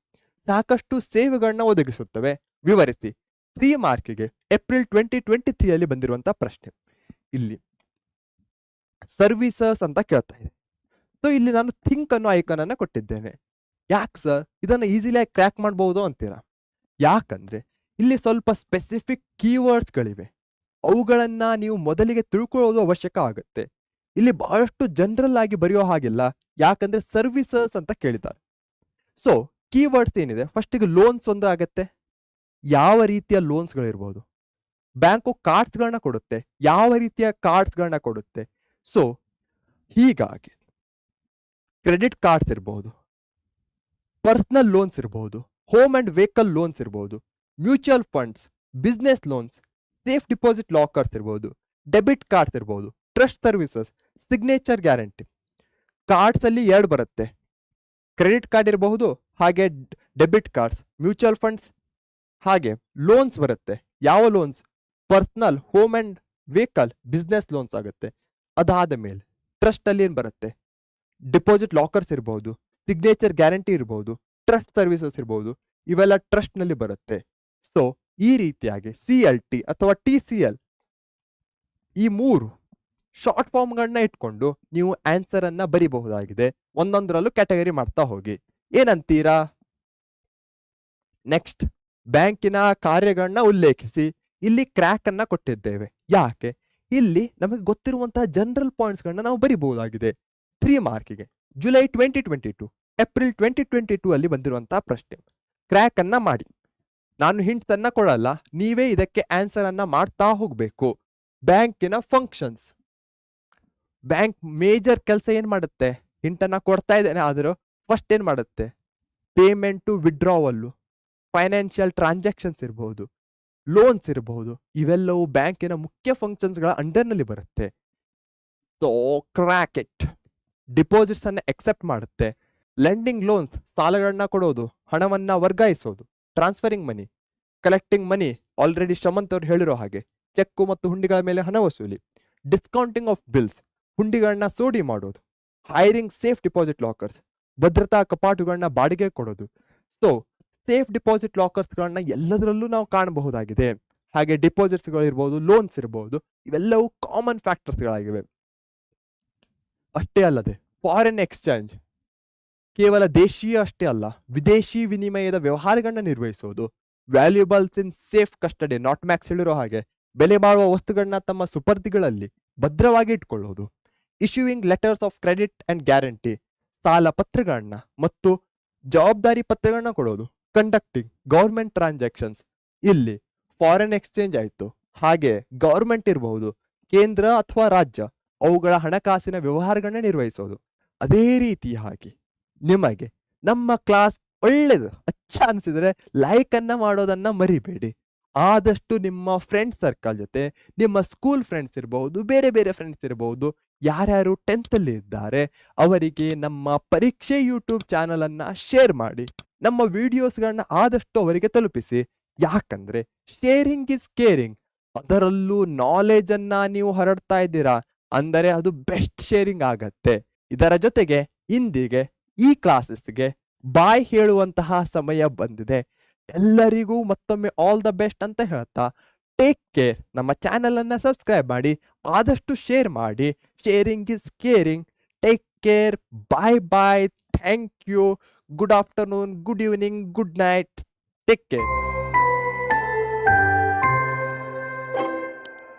ಸಾಕಷ್ಟು ಸೇವೆಗಳನ್ನ ಒದಗಿಸುತ್ತವೆ. ವಿವರಿಸಿ. 3 ಮಾರ್ಕಿಗೆ ಏಪ್ರಿಲ್ 2023 ಬಂದಿರುವಂತಹ ಪ್ರಶ್ನೆ. ಇಲ್ಲಿ ಸರ್ವಿಸಸ್ ಅಂತ ಕೇಳ್ತಾ ಇದೆ. ಸೊ ಇಲ್ಲಿ ನಾನು ಥಿಂಕ್ ಅನ್ನೋ ಐಕಾನ್ ಅನ್ನ ಕೊಟ್ಟಿದ್ದೇನೆ. ಯಾಕೆ ಸರ್ ಇದನ್ನ ಈಸಿಲಿ ಕ್ರ್ಯಾಕ್ ಮಾಡಬಹುದು ಅಂತೀರಾ? ಯಾಕಂದ್ರೆ ಇಲ್ಲಿ ಸ್ವಲ್ಪ ಸ್ಪೆಸಿಫಿಕ್ ಕೀವರ್ಡ್ಸ್ಗಳಿವೆ. ಅವುಗಳನ್ನ ನೀವು ಮೊದಲಿಗೆ ತಿಳ್ಕೊಳ್ಳೋದು ಅವಶ್ಯಕ ಆಗುತ್ತೆ. ಇಲ್ಲಿ ಬಹಳಷ್ಟು ಜನರಲ್ ಆಗಿ ಬರೆಯೋ ಹಾಗಿಲ್ಲ, ಯಾಕಂದ್ರೆ ಸರ್ವಿಸಸ್ ಅಂತ ಕೇಳಿದ್ದಾರೆ. ಸೊ ಕೀವರ್ಡ್ಸ್ ಏನಿದೆ, ಫಸ್ಟಿಗೆ ಲೋನ್ಸ್ ಒಂದು ಆಗತ್ತೆ. ಯಾವ ರೀತಿಯ ಲೋನ್ಸ್ಗಳಿರ್ಬೋದು. ಬ್ಯಾಂಕು ಕಾರ್ಡ್ಸ್ಗಳನ್ನ ಕೊಡುತ್ತೆ, ಯಾವ ರೀತಿಯ ಕಾರ್ಡ್ಸ್ಗಳನ್ನ ಕೊಡುತ್ತೆ. ಸೊ ಹೀಗಾಗಿ ಕ್ರೆಡಿಟ್ ಕಾರ್ಡ್ಸ್ ಇರಬಹುದು, ಪರ್ಸನಲ್ ಲೋನ್ಸ್ ಇರಬಹುದು, ಹೋಮ್ ಅಂಡ್ ವೆಹಿಕಲ್ ಲೋನ್ಸ್ ಇರಬಹುದು, mutual funds, business loans, safe deposit lockers ಇರಬಹುದು, ಡೆಬಿಟ್ ಕಾರ್ಡ್ಸ್ ಇರಬಹುದು, trust services, signature guarantee. Cards ಅಲ್ಲಿ 2 ಬರುತ್ತೆ, ಕ್ರೆಡಿಟ್ ಕಾರ್ಡ್ ಇರಬಹುದು, ಹಾಗೆ ಡೆಬಿಟ್ ಕಾರ್ಡ್ಸ್, ಮ್ಯೂಚುವಲ್ ಫಂಡ್ಸ್, ಹಾಗೆ ಲೋನ್ಸ್ ಬರುತ್ತೆ. ಯಾವ loans? Personal, home and vehicle, business loans ಆಗುತ್ತೆ. ಅದಾದ ಮೇಲೆ ಟ್ರಸ್ಟ್ ಅಲ್ಲಿ ಏನ್ ಬರುತ್ತೆ? ಡಿಪಾಸಿಟ್ ಲಾಕರ್ಸ್ ಇರಬಹುದು, ಸಿಗ್ನೇಚರ್ ಗ್ಯಾರಂಟಿ ಇರಬಹುದು, ಟ್ರಸ್ಟ್ ಸರ್ವಿಸಸ್ ಇರಬಹುದು. ಇವೆಲ್ಲ ಟ್ರಸ್ಟ್ ನಲ್ಲಿ ಬರುತ್ತೆ. ಸೊ ಈ ರೀತಿಯಾಗಿ CLT ಅಥವಾ TCL, ಈ 3 ಶಾರ್ಟ್ ಫಾರ್ಮ್ಗಳನ್ನ ಇಟ್ಕೊಂಡು ನೀವು ಆನ್ಸರ್ ಅನ್ನ ಬರಿಬಹುದಾಗಿದೆ. ಒಂದೊಂದರಲ್ಲೂ ಕ್ಯಾಟಗರಿ ಮಾಡ್ತಾ ಹೋಗಿ. ಏನಂತೀರಾ? ನೆಕ್ಸ್ಟ್, ಬ್ಯಾಂಕಿನ ಕಾರ್ಯಗಳನ್ನ ಉಲ್ಲೇಖಿಸಿ. ಇಲ್ಲಿ ಕ್ರ್ಯಾಕ್ ಅನ್ನ ಕೊಟ್ಟಿದ್ದೇವೆ. ಯಾಕೆ? ಇಲ್ಲಿ ನಮಗೆ ಗೊತ್ತಿರುವಂತಹ ಜನರಲ್ ಪಾಯಿಂಟ್ಸ್ ಗಳನ್ನ ನಾವು ಬರಿಬಹುದಾಗಿದೆ. 3 ಮಾರ್ಕಿಗೆ ಜುಲೈ 2022, ಏಪ್ರಿಲ್ 2022 ಅಲ್ಲಿ ಬಂದಿರುವಂತಹ ಪ್ರಶ್ನೆ. ಕ್ರ್ಯಾಕ್ ಅನ್ನ ಮಾಡಿ. ನಾನು ಹಿಂಟ್ಸ್ ಅನ್ನ ಕೊಡಲ್ಲ, ನೀವೇ ಇದಕ್ಕೆ ಆನ್ಸರ್ ಅನ್ನ ಮಾಡ್ತಾ ಹೋಗ್ಬೇಕು. ಬ್ಯಾಂಕಿನ ಫಂಕ್ಷನ್ಸ್. ಬ್ಯಾಂಕ್ ಮೇಜರ್ ಕೆಲಸ ಏನ್ ಮಾಡುತ್ತೆ? ಹಿಂಟ್ ಅನ್ನ ಕೊಡ್ತಾ ಇದ್ದೇನೆ, ಆದರೂ ಫಸ್ಟ್ ಏನ್ ಮಾಡುತ್ತೆ? ಪೇಮೆಂಟು, ವಿಡ್ರಾವಲ್ಲು, ಫೈನಾನ್ಷಿಯಲ್ ಟ್ರಾನ್ಸಾಕ್ಷನ್ಸ್ ಇರಬಹುದು, ಲೋನ್ಸ್ ಇರಬಹುದು, ಇವೆಲ್ಲವೂ ಬ್ಯಾಂಕಿನ ಮುಖ್ಯ ಫಂಕ್ಷನ್ಸ್ಗಳ ಅಂಡರ್ನಲ್ಲಿ ಬರುತ್ತೆ. So crack it. ಡಿಪಾಸಿಟ್ಸ್ ಅನ್ನ ಎಕ್ಸೆಪ್ಟ್ ಮಾಡುತ್ತೆ. ಲೆಂಡಿಂಗ್ ಲೋನ್ಸ್, ಸಾಲಗಳನ್ನ ಕೊಡೋದು, ಹಣವನ್ನ ವರ್ಗಾಯಿಸೋದು, ಟ್ರಾನ್ಸ್ಫರಿಂಗ್ ಮನಿ, ಕಲೆಕ್ಟಿಂಗ್ ಮನಿ, ಆಲ್ರೆಡಿ ಶ್ರಮಂತ್ ಅವ್ರು ಹೇಳಿರೋ ಹಾಗೆ ಚೆಕ್ಕು ಮತ್ತು ಹುಂಡಿಗಳ ಮೇಲೆ ಹಣ ವಸೂಲಿ, ಡಿಸ್ಕೌಂಟಿಂಗ್ ಆಫ್ ಬಿಲ್ಸ್, ಹುಂಡಿಗಳನ್ನ ಸೋಡಿ ಮಾಡೋದು, ಹೈರಿಂಗ್ ಸೇಫ್ ಡಿಪಾಸಿಟ್ ಲಾಕರ್ಸ್, ಭದ್ರತಾ ಕಪಾಟುಗಳನ್ನ ಬಾಡಿಗೆ ಕೊಡೋದು. ಸೊ ಸೇಫ್ ಡಿಪಾಸಿಟ್ ಲಾಕರ್ಸ್ಗಳನ್ನ ಎಲ್ಲದರಲ್ಲೂ ನಾವು ಕಾಣಬಹುದಾಗಿದೆ. ಹಾಗೆ ಡಿಪಾಸಿಟ್ಸ್ಗಳು ಇರ್ಬೋದು, ಲೋನ್ಸ್ ಇರಬಹುದು, ಇವೆಲ್ಲವೂ ಕಾಮನ್ ಫ್ಯಾಕ್ಟರ್ಸ್ಗಳಾಗಿವೆ. ಅಷ್ಟೇ ಅಲ್ಲದೆ ಫಾರಿನ್ ಎಕ್ಸ್ಚೇಂಜ್, ಕೇವಲ ದೇಶೀಯ ಅಷ್ಟೇ ಅಲ್ಲ, ವಿದೇಶಿ ವಿನಿಮಯದ ವ್ಯವಹಾರಗಳನ್ನ ನಿರ್ವಹಿಸೋದು, valuables in safe custody, not Max ಹೇಳಿರೋ ಹಾಗೆ ಬೆಲೆ ಬಾಳುವ ವಸ್ತುಗಳನ್ನ ತಮ್ಮ ಸುಪರ್ದಿಗಳಲ್ಲಿ ಭದ್ರವಾಗಿ ಇಟ್ಕೊಳ್ಳೋದು, issuing letters of credit and guarantee, ಸಾಲ ಪತ್ರಗಳನ್ನ ಮತ್ತು ಜವಾಬ್ದಾರಿ ಪತ್ರಗಳನ್ನ ಕೊಡೋದು, ಕಂಡಕ್ಟಿಂಗ್ ಗೌರ್ಮೆಂಟ್ ಟ್ರಾನ್ಸಾಕ್ಷನ್ಸ್. ಇಲ್ಲಿ ಫಾರಿನ್ ಎಕ್ಸ್ಚೇಂಜ್ ಆಯ್ತು, ಹಾಗೆ ಗೌರ್ಮೆಂಟ್ ಇರಬಹುದು, ಕೇಂದ್ರ ಅಥವಾ ರಾಜ್ಯ, ಅವುಗಳ ಹಣಕಾಸಿನ ವ್ಯವಹಾರಗಳನ್ನ ನಿರ್ವಹಿಸೋದು. ಅದೇ ರೀತಿಯಾಗಿ ನಿಮಗೆ ನಮ್ಮ ಕ್ಲಾಸ್ ಒಳ್ಳೇದು ಅನಿಸಿದ್ರೆ ಲೈಕ್ ಅನ್ನ ಮಾಡೋದನ್ನ ಮರಿಬೇಡಿ. ಆದಷ್ಟು ನಿಮ್ಮ ಫ್ರೆಂಡ್ ಸರ್ಕಲ್ ಜೊತೆ, ನಿಮ್ಮ ಸ್ಕೂಲ್ ಫ್ರೆಂಡ್ಸ್ ಇರಬಹುದು, ಬೇರೆ ಬೇರೆ ಫ್ರೆಂಡ್ಸ್ ಇರಬಹುದು, ಯಾರ್ಯಾರು 10th ಅಲ್ಲಿ ಇದ್ದಾರೆ ಅವರಿಗೆ ನಮ್ಮ ಪರೀಕ್ಷೆ ಯೂಟ್ಯೂಬ್ ಚಾನಲ್ ಅನ್ನ ಶೇರ್ ಮಾಡಿ. ನಮ್ಮ ವಿಡಿಯೋಸ್ಗಳನ್ನ ಆದಷ್ಟು ಅವರಿಗೆ ತಲುಪಿಸಿ. ಯಾಕಂದ್ರೆ ಶೇರಿಂಗ್ ಇಸ್ ಕೇರಿಂಗ್. ಅದರಲ್ಲೂ ನಾಲೆಜ್ ಅನ್ನ ನೀವು ಹರಡ್ತಾ ಇದ್ದೀರಾ ಅಂದರೆ ಅದು ಬೆಸ್ಟ್ ಶೇರಿಂಗ್ ಆಗತ್ತೆ. ಇದರ ಜೊತೆಗೆ ಇಂದಿಗೆ ಈ ಕ್ಲಾಸಸ್ಗೆ ಬಾಯ್ ಹೇಳುವಂತಹ ಸಮಯ ಬಂದಿದೆ. ಎಲ್ಲರಿಗೂ ಮತ್ತೊಮ್ಮೆ ಆಲ್ ದ ಬೆಸ್ಟ್ ಅಂತ ಹೇಳ್ತಾ ಟೇಕ್ ಕೇರ್. ನಮ್ಮ ಚಾನಲ್ ಅನ್ನ ಸಬ್ಸ್ಕ್ರೈಬ್ ಮಾಡಿ, ಆದಷ್ಟು ಶೇರ್ ಮಾಡಿ. Sharing is caring. Take care. Bye bye. Thank you. Good afternoon, good evening, good night. Take care.